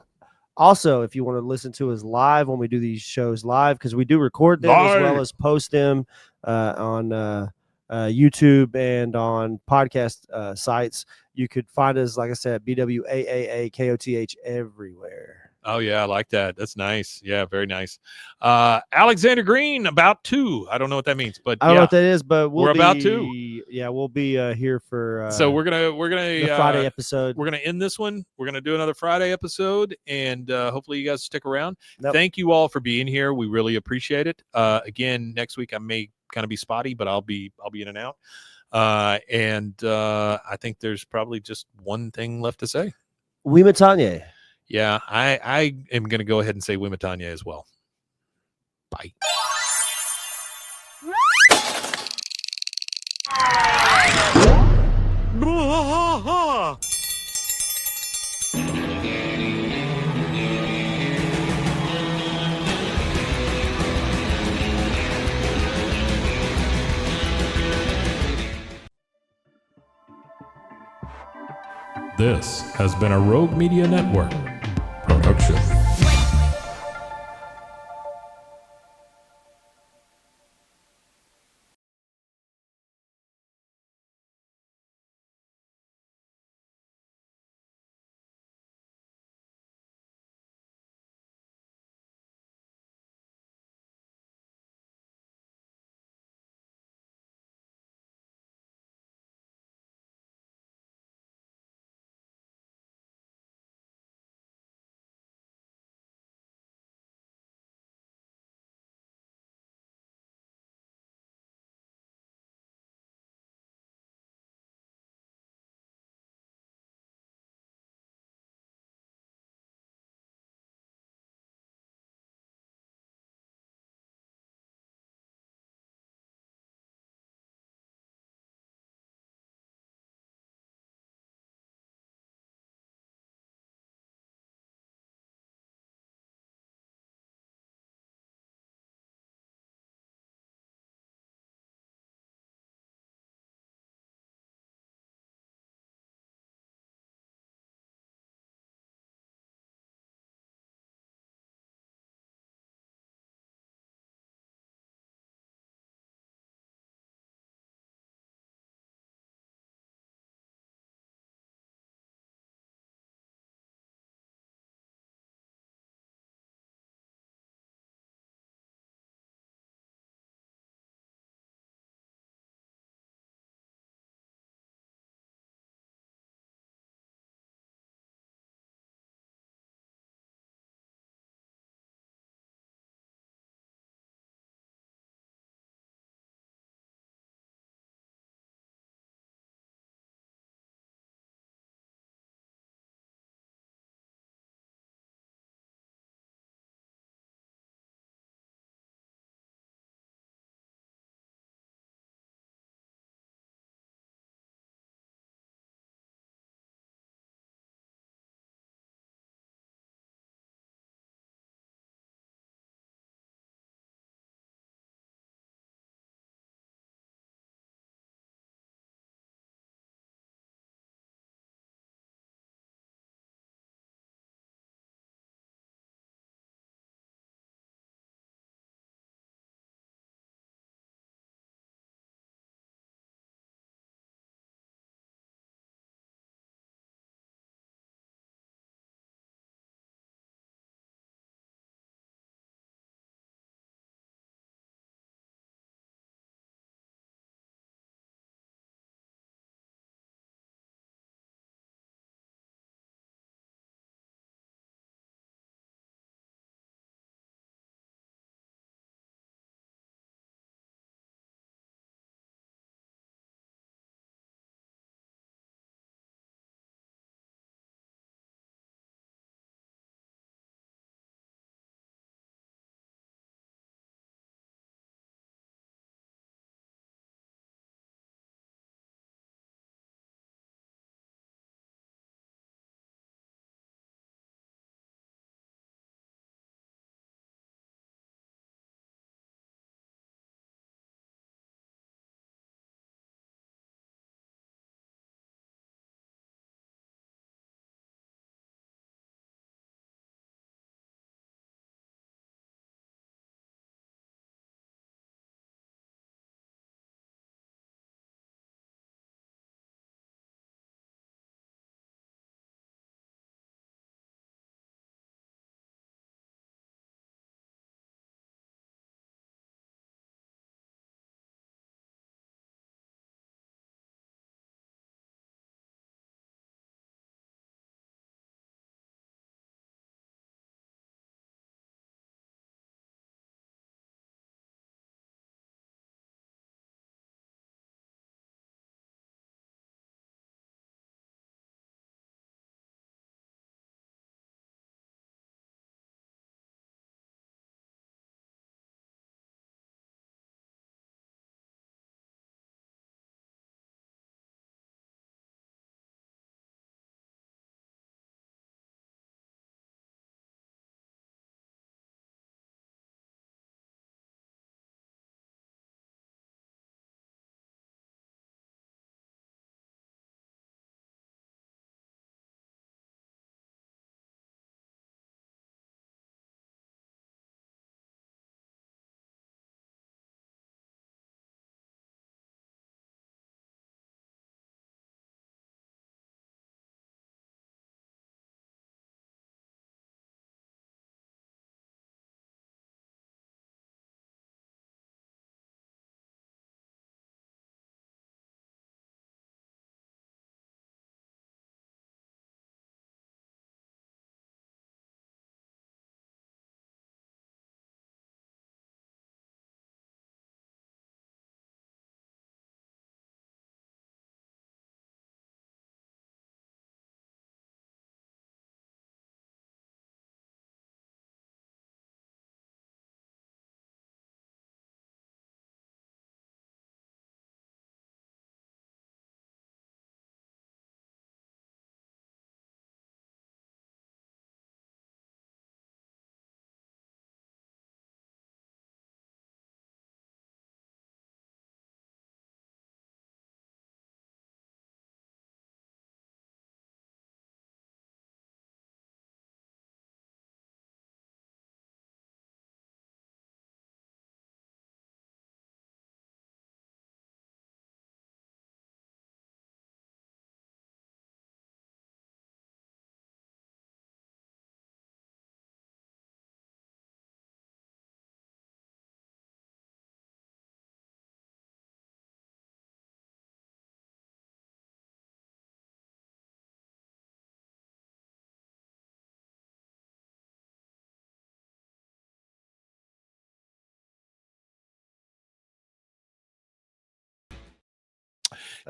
Also, if you want to listen to us live when we do these shows live, because we do record them as well as post them on YouTube and on podcast sites, you could find us, like I said, BWAAAKOTH everywhere. Oh yeah, I like that. That's nice. Yeah, very nice. Alexander Green, about 2. I don't know what that means, but I don't know what that is, but we're about to. Yeah, we'll be here for. So we're gonna the Friday episode. We're gonna end this one. We're gonna do another Friday episode, and hopefully you guys stick around. Nope. Thank you all for being here. We really appreciate it. Again, next week I may kind of be spotty, but I'll be in and out. And I think there's probably just one thing left to say. Wimatanye. Yeah, I am going to go ahead and say Wimatanye as well. Bye. This has been a Rogue Media Network production.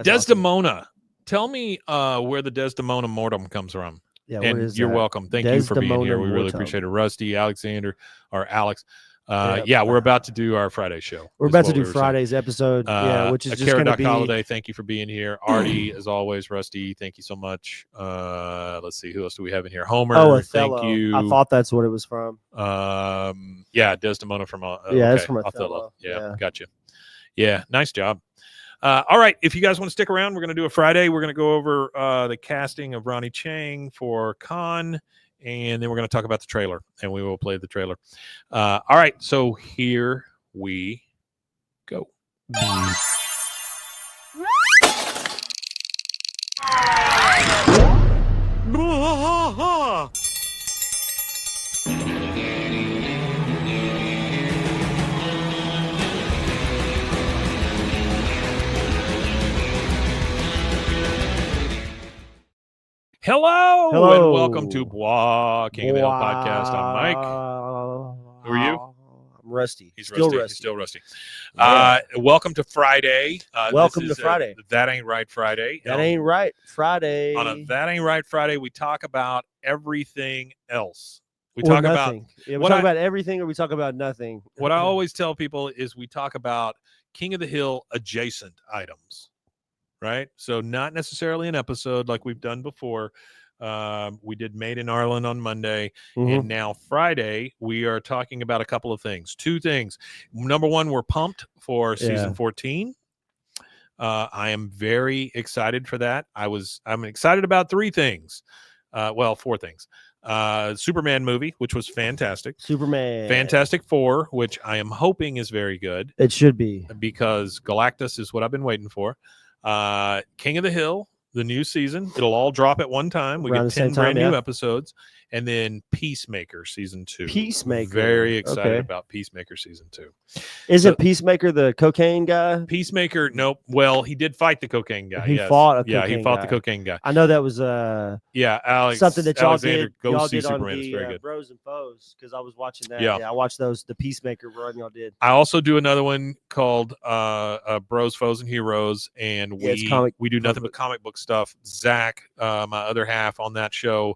Desdemona. Awesome. Tell me where the Desdemona mortem comes from. Yeah, and you're welcome. Thank you for being here. We really appreciate it. Rusty, Alexander, or Alex. We're about to do our Friday show. We're about to do Friday's episode. Which is just going to be Holiday. Thank you for being here. Artie, as always. Rusty, thank you so much. Let's see, who else do we have in here? Homer. Oh, Othello. Thank you. I thought that's what it was from. Desdemona from. It's from Othello. Yeah, gotcha. Yeah, nice job. All right, if you guys want to stick around, we're going to do a Friday. We're going to go over the casting of Ronnie Chang for Kahn, and then we're going to talk about the trailer, and we will play the trailer. All right, so here we go. Hello, and welcome to Bois King of the Hill podcast. I'm Mike. Who are you? I'm Rusty. He's still rusty. Yeah. Welcome to Friday. Welcome to Friday. That Ain't Right Friday. That Ain't Right Friday. On a That Ain't Right Friday, we talk about everything else. We talk about everything, or we talk about nothing. What I always tell people is we talk about King of the Hill adjacent items. Right. So not necessarily an episode like we've done before. We did Maid and Arlen on Monday. And now Friday, we are talking about a couple of things. Two things. Number one, we're pumped for season 14. I am very excited for that. I'm excited about three things. Four things. Superman movie, which was fantastic. Fantastic Four, which I am hoping is very good. It should be. Because Galactus is what I've been waiting for. King of the Hill, the new season. It'll all drop at one time. We get 10 brand new episodes. And then Peacemaker season 2. Peacemaker. Very excited about Peacemaker season 2. Isn't Peacemaker the cocaine guy? Peacemaker, nope. Well, he did fight the cocaine guy. He fought the cocaine guy. I know that was Alex, something that y'all Alexander, did. Go y'all see did Superman. on It's very good. Bros and Foes, because I was watching that. Yeah. I watched the Peacemaker run y'all did. I also do another one called Bros, Foes, and Heroes, and we do nothing but comic book stuff. Zach, my other half on that show,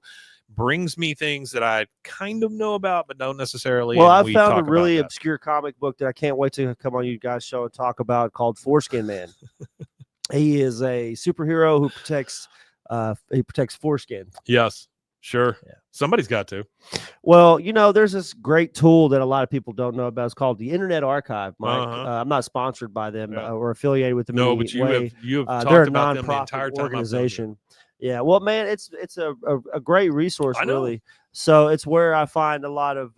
brings me things that I kind of know about, but don't necessarily. Well, I found a really obscure comic book that I can't wait to come on you guys' show and talk about called Foreskin Man. He is a superhero who protects foreskin. Yes, sure. Yeah. Somebody's got to. Well, there's this great tool that a lot of people don't know about. It's called the Internet Archive, Mike. I'm not sponsored by them or affiliated with them. No, but you have talked about them the entire time. Organization. Yeah, well, man, it's a great resource, really. So it's where I find a lot of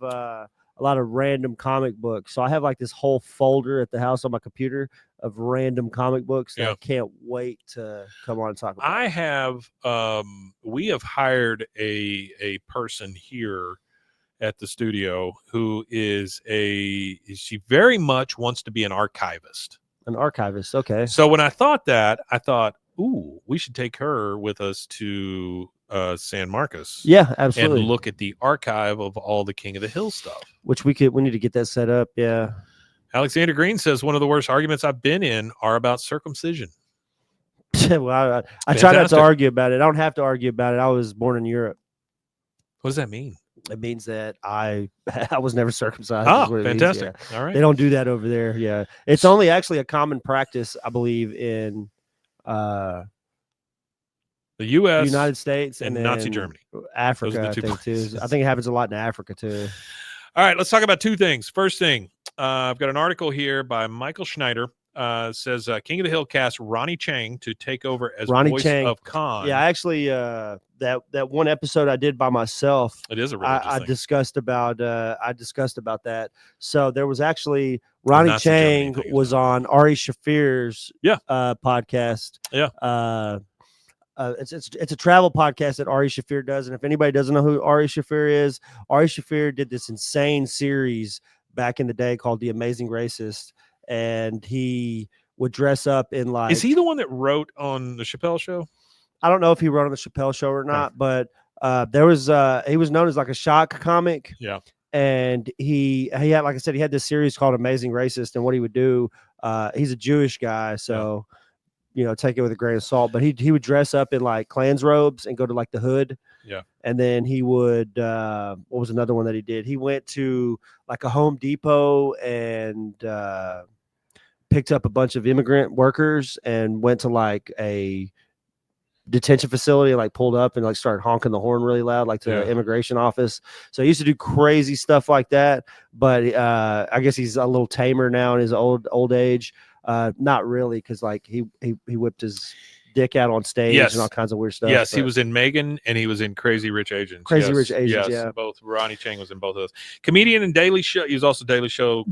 random comic books. So I have like this whole folder at the house on my computer of random comic books that I can't wait to come on and talk about. I have we have hired a person here at the studio who is she very much wants to be an archivist. An archivist, okay. So when I thought that, I thought, ooh, we should take her with us to San Marcos. Yeah, absolutely. And look at the archive of all the King of the Hill stuff. Which we need to get that set up. Yeah. Alexander Green says one of the worst arguments I've been in are about circumcision. Well, I try not to argue about it. I don't have to argue about it. I was born in Europe. What does that mean? It means that I was never circumcised. Oh, fantastic. Yeah. All right. They don't do that over there. Yeah. It's only actually a common practice, I believe, in the U.S., United States, and Nazi Germany, Africa. I think too. I think it happens a lot in Africa too. All right, let's talk about two things. First thing, I've got an article here by Michael Schneider. Says King of the Hill cast Ronnie Chang to take over as voice of Kahn. Yeah, actually, that one episode I did by myself. It is a religious I thing. discussed about that. So there was actually Ronnie Chang was on Ari Shafir's podcast. Yeah. It's a travel podcast that Ari Shafir does, and if anybody doesn't know who Ari Shafir is, Ari Shafir did this insane series back in the day called The Amazing Racist, and he would dress up in like. Is he the one that wrote on the Chappelle Show? I don't know if he wrote on the Chappelle Show or not, but he was known as like a shock comic. Yeah. And he had, like I said, he had this series called Amazing Racist, and what he would do, he's a Jewish guy, so take it with a grain of salt. But he would dress up in like Klan's robes and go to like the hood. Yeah. And then he would, what was another one that he did? He went to like a Home Depot and picked up a bunch of immigrant workers and went to like a detention facility and like pulled up and like started honking the horn really loud, like to the immigration office. So he used to do crazy stuff like that. But I guess he's a little tamer now in his old age. Not really, because like he whipped his dick out on stage and all kinds of weird stuff. Yes, he was in Megan and he was in Crazy Rich Asians. Rich Asians, yes, both. Ronnie Chang was in both of those. Comedian and Daily Show. He was also Daily Show.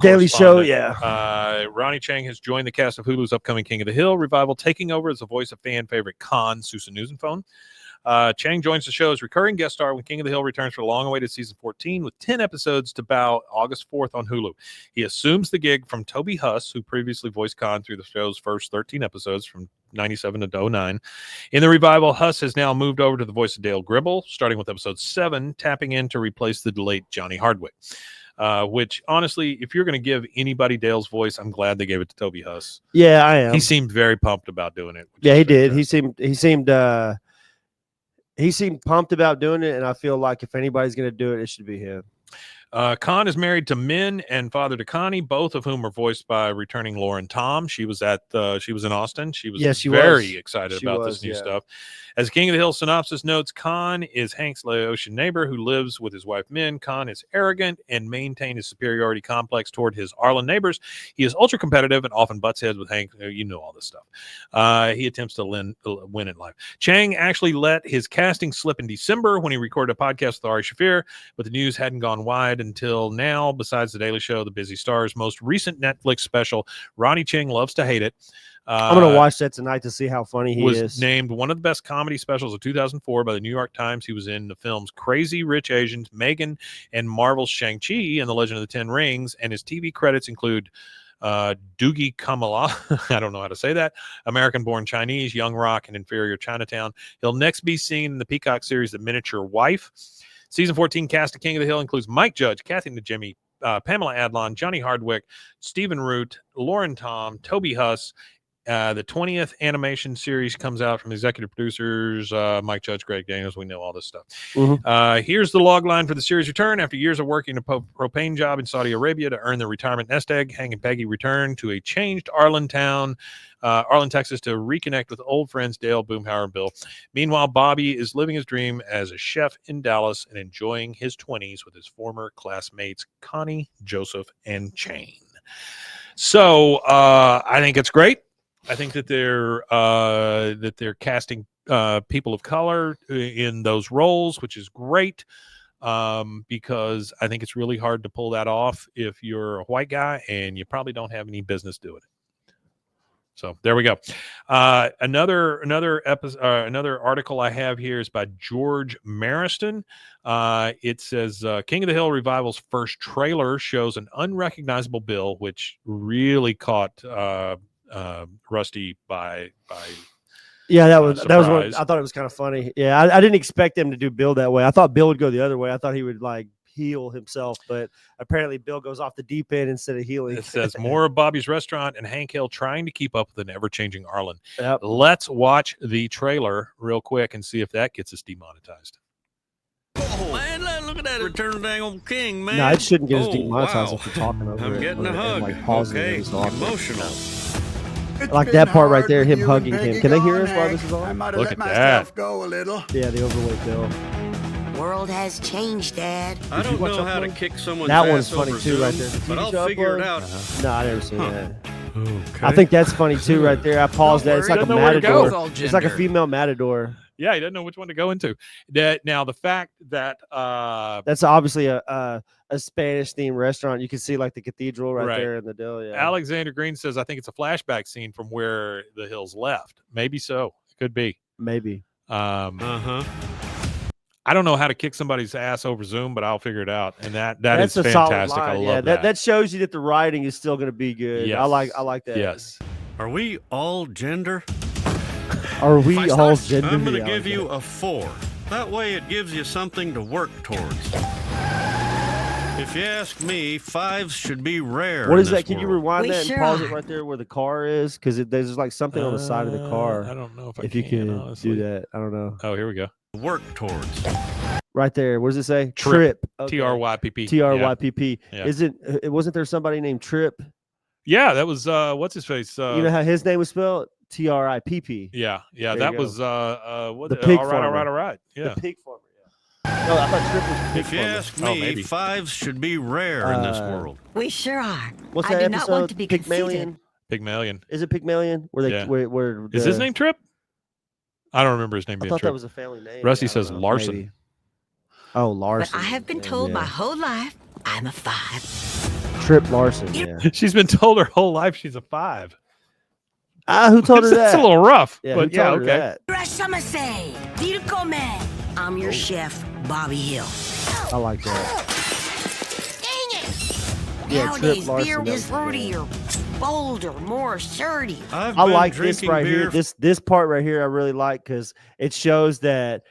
Yeah. Ronnie Chang has joined the cast of Hulu's upcoming King of the Hill revival, taking over as the voice of fan favorite Kahn, Susan News and Phone. Chang joins the show as recurring guest star when King of the Hill returns for the long-awaited season 14 with 10 episodes to bow August 4th on Hulu. He assumes the gig from Toby Huss, who previously voiced Kahn through the show's first 13 episodes from 97 to 09. In the revival, Huss has now moved over to the voice of Dale Gribble, starting with episode 7, tapping in to replace the delayed Johnny Hardwick. Which, honestly, if you're going to give anybody Dale's voice, I'm glad they gave it to Toby Huss. Yeah, I am. He seemed very pumped about doing it. Yeah, he did. He seemed pumped about doing it, and I feel like if anybody's going to do it, it should be him. Kahn is married to Min and father to Connie, both of whom are voiced by returning Lauren Tom. She was in Austin. She was very excited about this new stuff. As King of the Hill synopsis notes, Kahn is Hank's Laotian neighbor who lives with his wife Min. Kahn is arrogant and maintains his superiority complex toward his Arlen neighbors. He is ultra competitive and often butts heads with Hank. You know all this stuff. He attempts to win in life. Chang actually let his casting slip in December when he recorded a podcast with Ari Shaffir, but the news hadn't gone wide until now. Besides The Daily Show, The Busy Star's most recent Netflix special, Ronnie Chang Loves to Hate It. I'm going to watch that tonight to see how funny he is. Was named one of the best comedy specials of 2004 by the New York Times. He was in the films Crazy Rich Asians, Megan, and Marvel's Shang-Chi and the Legend of the Ten Rings. And his TV credits include Doogie Kamala, I don't know how to say that, American-Born Chinese, Young Rock, and Inferior Chinatown. He'll next be seen in the Peacock series The Miniature Wife. Season 14 cast of King of the Hill includes Mike Judge, Kathy Najimy, Pamela Adlon, Johnny Hardwick, Stephen Root, Lauren Tom, Toby Huss. The 20th animation series comes out from executive producers Mike Judge, Greg Daniels. We know all this stuff. Mm-hmm. Here's the log line for the series return. After years of working a propane job in Saudi Arabia to earn their retirement nest egg, Hank and Peggy return to a changed Arlen, Texas to reconnect with old friends Dale, Boomhauer, and Bill. Meanwhile, Bobby is living his dream as a chef in Dallas and enjoying his 20s with his former classmates Connie, Joseph, and Chang. So I think it's great. I think that they're casting people of color in those roles, which is great, because I think it's really hard to pull that off if you're a white guy, and you probably don't have any business doing it. So there we go. Another article I have here is by George Mariston. It says King of the Hill Revival's first trailer shows an unrecognizable Bill, which really caught Rusty by that was one, I thought it was kind of funny. I didn't expect them to do Bill that way. I thought Bill would go the other way. I thought he would like heal himself, but apparently Bill goes off the deep end instead of healing. It says more of Bobby's Restaurant and Hank Hill trying to keep up with an ever-changing Arlen. Yep. Let's watch the trailer real quick and see if that gets us demonetized. Oh, man, look at that. Return of the dang old king, man. No, it shouldn't get us demonetized if we're talking over I'm it. getting a hug. Like pausing okay. it. Emotional. Like that part right there, him hugging him. Can they hear us while this is on? Look at that. Go a little. Yeah, the overweight Bill. World has changed, Dad. I don't know how to kick someone's that ass one's funny over too, Zoom, right there. But I'll figure it out. No, I never seen that. Okay. I think that's funny too, right there. I paused that. It's like a matador. It's like a female matador. Yeah, he doesn't know which one to go into. Now, the fact that that's obviously a Spanish themed restaurant. You can see like the cathedral right there in the deal. Yeah. Alexander Green says, I think it's a flashback scene from where the Hills left. Maybe so. It could be. Maybe. I don't know how to kick somebody's ass over Zoom, but I'll figure it out. And that's is fantastic. I love that. That shows you that the writing is still going to be good. Yes. I like that. Yes. Are we all gender? Are we all gender? I'm going to give you a 4. That way it gives you something to work towards. If you ask me, 5s should be rare. What is in that? this Can you world. rewind We that sure and pause are. it right there where the car is? Because there's like something on the side of the car. I don't know if I If you can, can honestly. do that, I don't know. Oh, here we go. Work towards. Right there. What does it say? Trip. Okay. TRYPP. TRYPP. Yeah. Wasn't there somebody named Trip? Yeah, that was what's his face? You know how his name was spelled? TRIPP. Yeah, There that you was go. what The pig all farmer. right. Yeah. The pig farmer. Yeah. No, I thought Trip was the pig If you farmer. ask Oh, me, maybe. 5s should be rare in this world. We sure are. What's I that do episode? not want to be conceited. Pygmalion. Pygmalion. Is it Pygmalion? Where they Yeah. where Is his name Trip? I don't remember his name I being thought Trip. that was a family name. Rusty I don't says know. Larson. Maybe. Oh, Larson. But I have been told my whole life I'm a 5. Trip Larson. Yeah. She's been told her whole life she's a 5. Who told her that? That's a little rough. Yeah, but who yeah, told her okay. that? I'm your chef, Bobby Hill. I like that. Dang it! Yeah, Nowadays, Trip Larson, beer that is was good. fruitier, bolder, more assertive. I've I been like this drinking right beer here. This part right here I really like because it shows that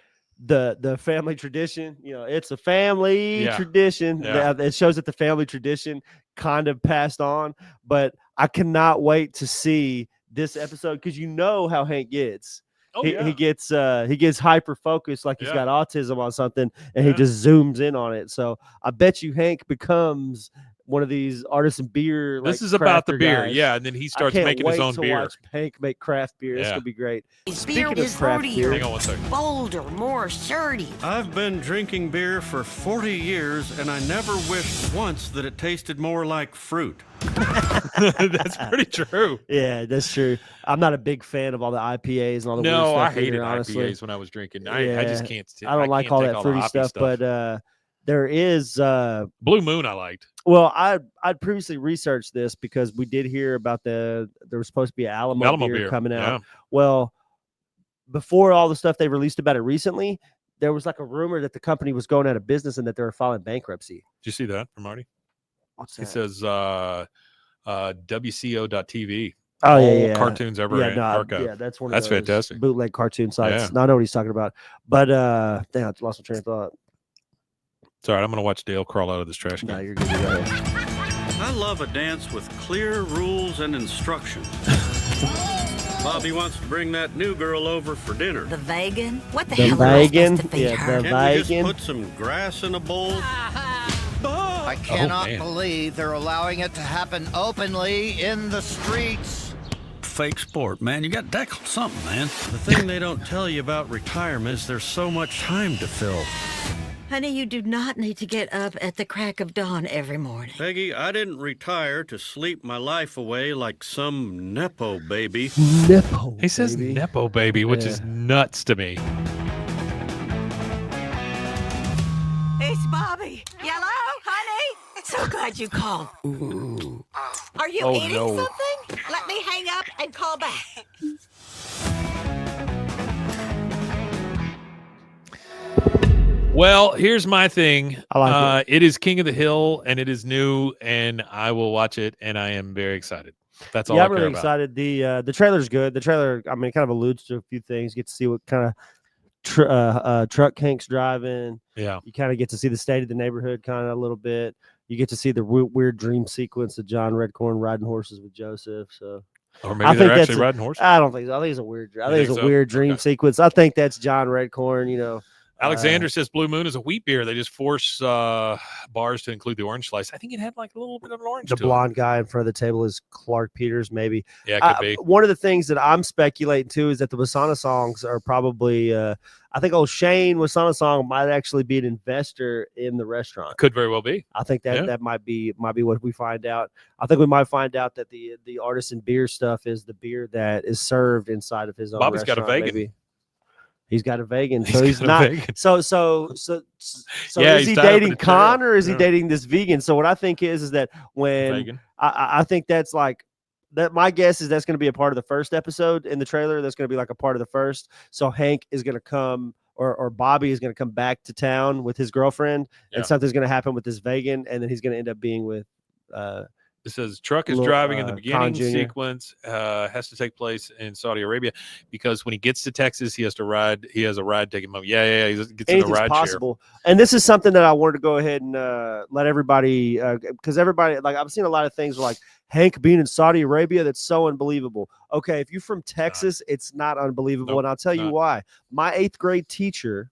the family tradition, it's a family Yeah. tradition. Yeah. It shows that the family tradition kind of passed on. But I cannot wait to see this episode because you know how Hank gets. Oh, he, yeah. he gets hyper focused like he's Yeah. got autism on something and he Yeah. just zooms in on it. So I bet you Hank becomes one of these artisan beer. This like, is about the crafter beer, guys. yeah, and then he I starts can't making his wait own to beer. Watch Hank make craft beer. This Yeah. could be great. Beer Speaking is of craft fruitier, beer, Hang on one second. bolder, more assertive. I've been drinking beer for 40 years, and I never wished once that it tasted more like fruit. That's pretty true. yeah, that's true. I'm not a big fan of all the IPAs and all the weird No, stuff I hated either, honestly. IPAs when I was drinking. I just can't. I don't like can't all take that the fruity hoppy stuff, but there is Blue Moon I liked. well, I'd previously researched this because we did hear about there was supposed to be an Alamo beer coming out. Yeah. Well, before all the stuff they released about it recently, there was like a rumor that the company was going out of business and that they were filing bankruptcy. Did you see that from Marty? What's He that? says WCO.TV. Oh All yeah, yeah. cartoons ever Yeah, no, archived. yeah, that's one of That's those fantastic. bootleg cartoon sites. Yeah. No, I know what he's talking about. But dang, I lost my train of thought. It's all right. I'm going to watch Dale crawl out of this trash can. No, you're good. You go ahead. I love a dance with clear rules and instructions. Bobby wants to bring that new girl over for dinner. The vegan? What the The hell am I vegan? supposed to feed Yeah, her? the Can't we just vegan. put some grass in a bowl? I cannot man. believe they're allowing it to happen openly in the streets. Fake sport, man. You got to tackle something, man. The thing they don't tell you about retirement is there's so much time to fill. Honey, you do not need to get up at the crack of dawn every morning. Peggy, I didn't retire to sleep my life away like some Nepo baby. Nipple. He says baby. Nepo baby, which Yeah. is nuts to me. It's Bobby. Yellow, honey. So glad you called. Are you Oh, eating no. something? Let me hang up and call back. Well, here's my thing. I like it is King of the Hill, and it is new, and I will watch it, and I am very excited. That's all Yeah, I I'm care really about. excited. The trailer's good. The trailer, I mean, it kind of alludes to a few things. You get to see what kind of truck Hank's driving. Yeah. You kind of get to see the state of the neighborhood kind of a little bit. You get to see the weird dream sequence of John Redcorn riding horses with Joseph. So Or I maybe think they're that's actually riding horses. I don't think so. I think it's a weird. I You think it's think a so? weird dream Okay. sequence. I think that's John Redcorn. Alexander says Blue Moon is a wheat beer. They just force bars to include the orange slice. I think it had like a little bit of an orange the to it. blonde guy in front of the table is Clark Peters, maybe. Yeah, it could be. One of the things that I'm speculating too is that the Wasana songs are probably. I think old Shane Wasana song might actually be an investor in the restaurant. Could very well be. I think that Yeah. that might be what we find out. I think we might find out that the artisan beer stuff is the beer that is served inside of his own Bobby's got a restaurant, vegan. maybe. He's got a vegan, He's so he's got a not. vegan. So Yeah, is he's he tied up in dating a Kahn chair. or is he Yeah. dating this vegan? So what I think is that when Vegan. I think that's like that. My guess is that's going to be a part of the first episode in the trailer. That's going to be like a part of the first. So Hank is going to come. Or Bobby is going to come back to town with his girlfriend, Yeah. and something's going to happen with this vegan, and then he's going to end up being with It says truck is driving in the beginning sequence, has to take place in Saudi Arabia because when he gets to Texas, he has to ride. He has a ride taking him. Yeah. He gets in a ride possible. And this is something that I wanted to go ahead and let everybody, because everybody, like I've seen a lot of things like Hank being in Saudi Arabia. That's so unbelievable. Okay, if you're from Texas, it's not unbelievable, and I'll tell you why. My 8th grade teacher,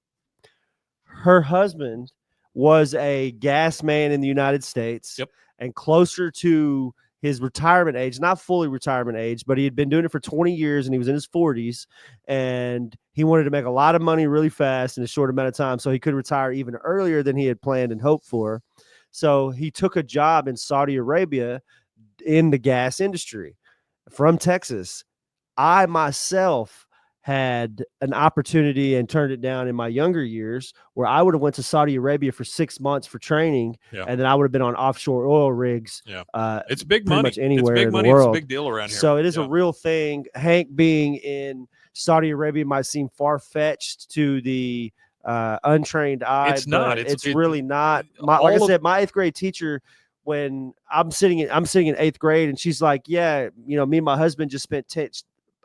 her husband was a gas man in the United States. Yep. And closer to his retirement age, not fully retirement age, but he had been doing it for 20 years and he was in his 40s and he wanted to make a lot of money really fast in a short amount of time. So he could retire even earlier than he had planned and hoped for. So he took a job in Saudi Arabia in the gas industry from Texas. I myself had an opportunity and turned it down in my younger years where I would have went to Saudi Arabia for 6 months for training. And then I would have been on offshore oil rigs. It's big pretty money. much anywhere it's big in money. the world. It's a big deal around here. So it is a real thing. Hank being in Saudi Arabia might seem far-fetched to the untrained eye. It's not. It's really not. Like I said, my 8th grade teacher, when I'm sitting in 8th grade and she's like, yeah, me and my husband just spent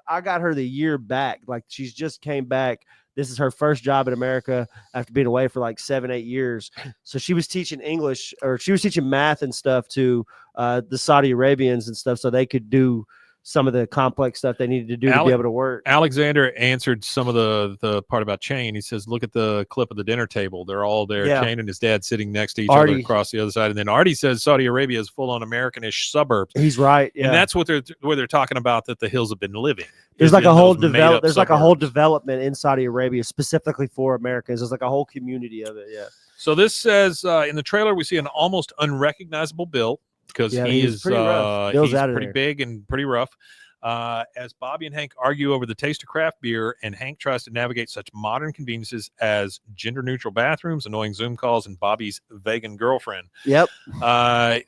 I got her the year back. Like she's just came back. This is her first job in America after being away for like 7-8 years. So she was teaching English, or she was teaching math and stuff to the Saudi Arabians and stuff so they could do some of the complex stuff they needed to do to be able to work. Alexander answered some of the part about Chain. He says, look at the clip of the dinner table. They're all there. Yeah. Chain and his dad sitting next to each Artie. other across the other side. And then Artie says Saudi Arabia is full on American-ish suburbs. He's right. Yeah. And that's what they're talking about, that the hills have been living. There's like a whole development in Saudi Arabia specifically for Americans. There's like a whole community of it. Yeah. So this says in the trailer we see an almost unrecognizable Bill because he's pretty rough. He's pretty big and pretty rough. As Bobby and Hank argue over the taste of craft beer, and Hank tries to navigate such modern conveniences as gender-neutral bathrooms, annoying Zoom calls, and Bobby's vegan girlfriend. Yep.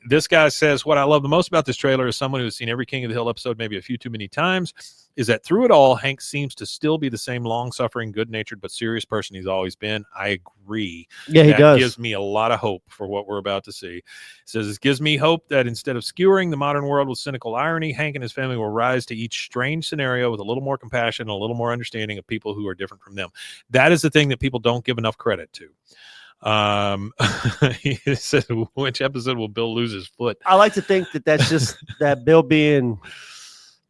This guy says, what I love the most about this trailer is someone who has seen every King of the Hill episode maybe a few too many times, is that through it all, Hank seems to still be the same long-suffering, good-natured, but serious person he's always been. I agree. Yeah, he does. That gives me a lot of hope for what we're about to see. It says, it gives me hope that instead of skewering the modern world with cynical irony, Hank and his family will rise to each strange scenario with a little more compassion and a little more understanding of people who are different from them. That is the thing that people don't give enough credit to. He said, which episode will Bill lose his foot? I like to think that that's just that Bill being...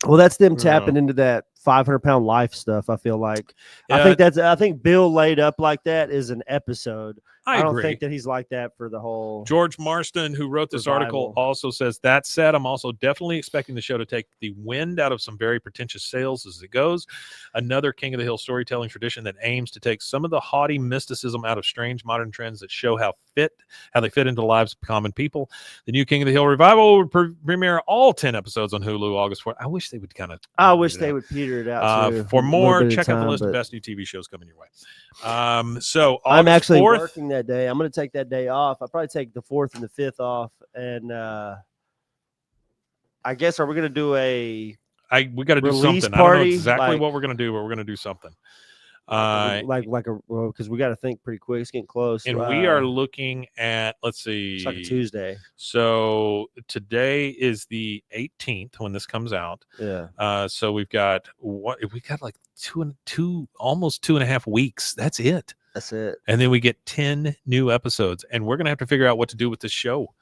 Well, that's them tapping into that 500-pound life stuff. I feel like I think Bill laid up like that is an episode. I don't think that he's like that for the whole. George Marston, who wrote this article, also says, that said, I'm also definitely expecting the show to take the wind out of some very pretentious sales as it goes. Another King of the Hill storytelling tradition that aims to take some of the haughty mysticism out of strange modern trends that show how they fit into the lives of common people. The new King of the Hill revival will premiere all 10 episodes on Hulu August 4th. I wish they would kind of. I wish they would peter it out too. For more, check out the list of best new TV shows coming your way. So August I'm actually 4th, working that day. I'm going to take that day off. I'll probably take the 4th and the 5th off. And I guess, are we going to do we got to do something. Party? I don't know exactly what we're going to do, but we're going to do something. Because we got to think pretty quick. It's getting close. And we are looking at, let's see. It's like a Tuesday. So today is the 18th when this comes out. Yeah. So we got like almost 2.5 weeks. That's it. And then we get 10 new episodes, and we're going to have to figure out what to do with this show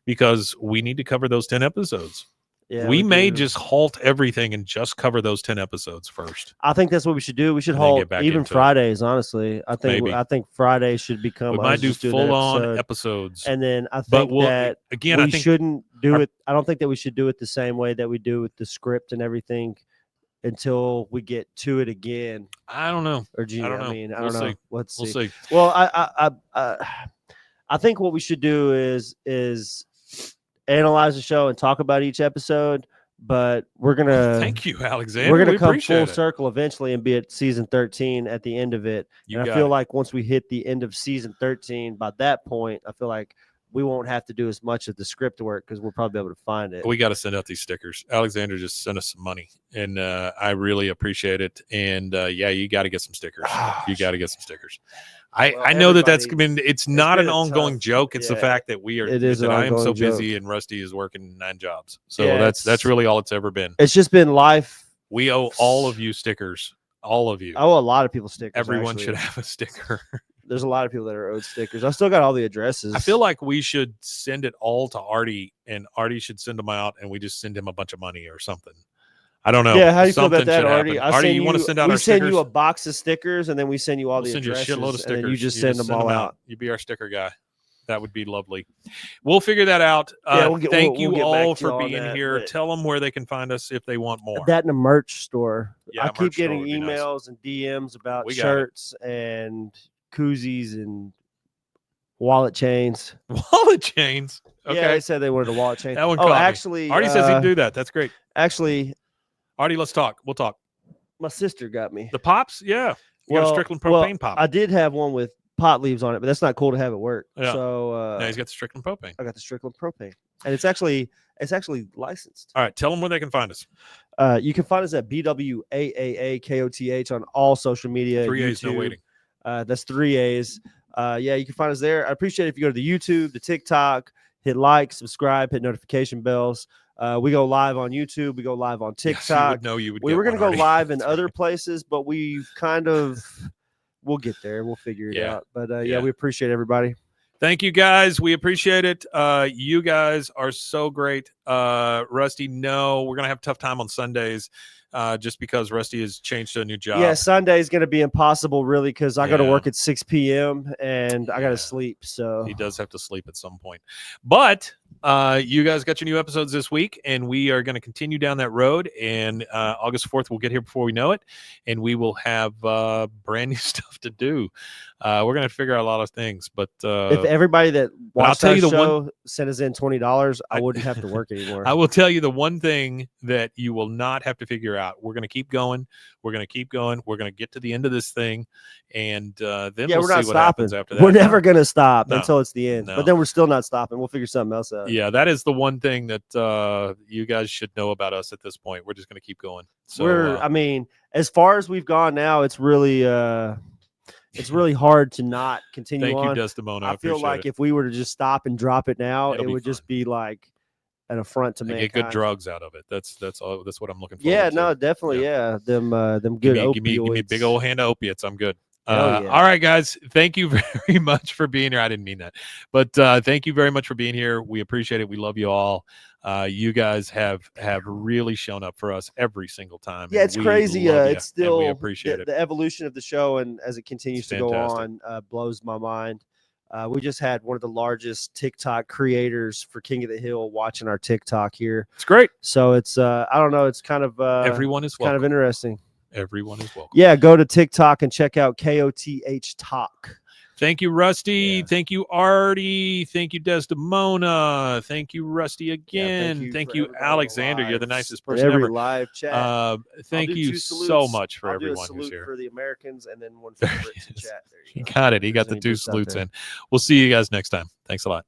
because we need to cover those 10 episodes. Yeah, we may just halt everything and just cover those 10 episodes first. I think that's what we should do. We should halt even Fridays, honestly. I think Fridays should become. We might do full-on episodes. And then I think we shouldn't do it. I don't think that we should do it the same way that we do with the script and everything until we get to it again. I don't know. Or I don't know. I don't know. Let's see. We'll see. Well, I think what we should do is analyze the show and talk about each episode, but we're gonna thank you, Alexander. We're gonna come full circle eventually and be at season 13 at the end of it. I feel like once we hit the end of season 13, by that point, I feel like we won't have to do as much of the script work because we'll probably be able to find it. We got to send out these stickers. Alexander just sent us some money, and I really appreciate it. And yeah, you got to get some stickers. You got to get some stickers. I know that's been. It's not an ongoing joke. It's the fact that we are. It is. That I am so busy, and Rusty is working 9 jobs. So that's really all it's ever been. It's just been life. We owe all of you stickers. All of you. I owe a lot of people stickers. Everyone should have a sticker. There's a lot of people that are owed stickers. I still got all the addresses. I feel like we should send it all to Artie, and Artie should send them out, and we just send him a bunch of money or something. I don't know. Yeah, how do you feel about that, Artie? Artie, you want to send out our stickers? We send you a box of stickers, and then we send you all the addresses. Send you a shitload of stickers. And you just send them all out. You be our sticker guy. That would be lovely. We'll figure that out. Thank you all for being here. Tell them where they can find us if they want more. That in a merch store. Yeah, I keep getting emails and DMs about shirts and koozies and wallet chains. Wallet chains? Okay. Yeah, they said they wanted a wallet chain. That one caught actually, me. Artie says he'd do that. That's great. Actually, Artie, let's talk. We'll talk. My sister got me. The pops? Yeah. You got a Strickland propane pop. I did have one with pot leaves on it, but that's not cool to have at work. Yeah. So now he's got the Strickland propane. I got the Strickland propane, and it's actually licensed. All right, tell them where they can find us. You can find us at BWAAAKOTH on all social media. 3 A's, YouTube. no waiting. That's 3 A's. Yeah, you can find us there. I appreciate it if you go to the YouTube, the TikTok, hit like, subscribe, hit notification bells. We go live on YouTube. We go live on TikTok. We were going to go live in other places, but we've we'll get there. We'll figure it out. But yeah, we appreciate everybody. Thank you, guys. We appreciate it. You guys are so great. Rusty, no, we're going to have a tough time on Sundays just because Rusty has changed to a new job. Yeah, Sunday is going to be impossible, really, because I got to work at 6 p.m. and I got to sleep. So he does have to sleep at some point. But you guys got your new episodes this week, and we are going to continue down that road. And August 4th, we'll get here before we know it, and we will have brand new stuff to do. We're going to figure out a lot of things. But if everybody that watched our show sent us in $20, I wouldn't have to work anymore. I will tell you the one thing that you will not have to figure out. We're going to keep going. We're going to keep going. We're going to get to the end of this thing, and then we'll see what happens after that. We're never going to stop until it's the end. But then we're still not stopping. We'll figure something else out. Yeah, that is the one thing that you guys should know about us at this point. We're just going to keep going. So I mean, as far as we've gone now, it's really hard to not continue on. Thank you, Desdemona. I feel like if we were to just stop and drop it now, it would just be like an affront to mankind. Get good drugs out of it. That's all. That's what I'm looking for. Yeah, no, definitely. Yeah, them good opioids. Give me a big old hand of opiates. I'm good. All right, guys. Thank you very much for being here. I didn't mean that, but thank you very much for being here. We appreciate it. We love you all. You guys have really shown up for us every single time. Yeah, it's crazy. It's still we appreciate it. The evolution of the show, and as it continues to go on, blows my mind. We just had one of the largest TikTok creators for King of the Hill watching our TikTok here. It's great. So it's I don't know. It's kind of everyone is welcome. Kind of interesting. Everyone is welcome. Yeah, go to TikTok and check out KOTH Talk. Thank you, Rusty. Yeah. Thank you, Artie. Thank you, Desdemona. Thank you, Rusty, again. Yeah, thank you Alexander. You're the nicest person every ever. Live chat. Thank you so much for everyone I'll do a who's here. For the Americans, and then one for the Brits in chat. There you got it. He got the 2 salutes in. We'll see you guys next time. Thanks a lot.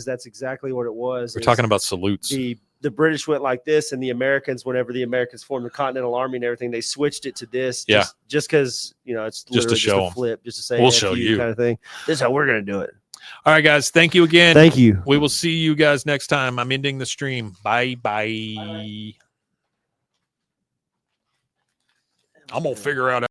That's exactly what it was. We're talking about salutes. The British went like this, and the Americans, whenever the Americans formed the Continental Army and everything, they switched it to this. Yeah. Just because, it's just to show a flip, just to say we'll show you kind of thing. This is how we're gonna do it. All right, guys. Thank you again. Thank you. We will see you guys next time. I'm ending the stream. Bye. I'm gonna figure out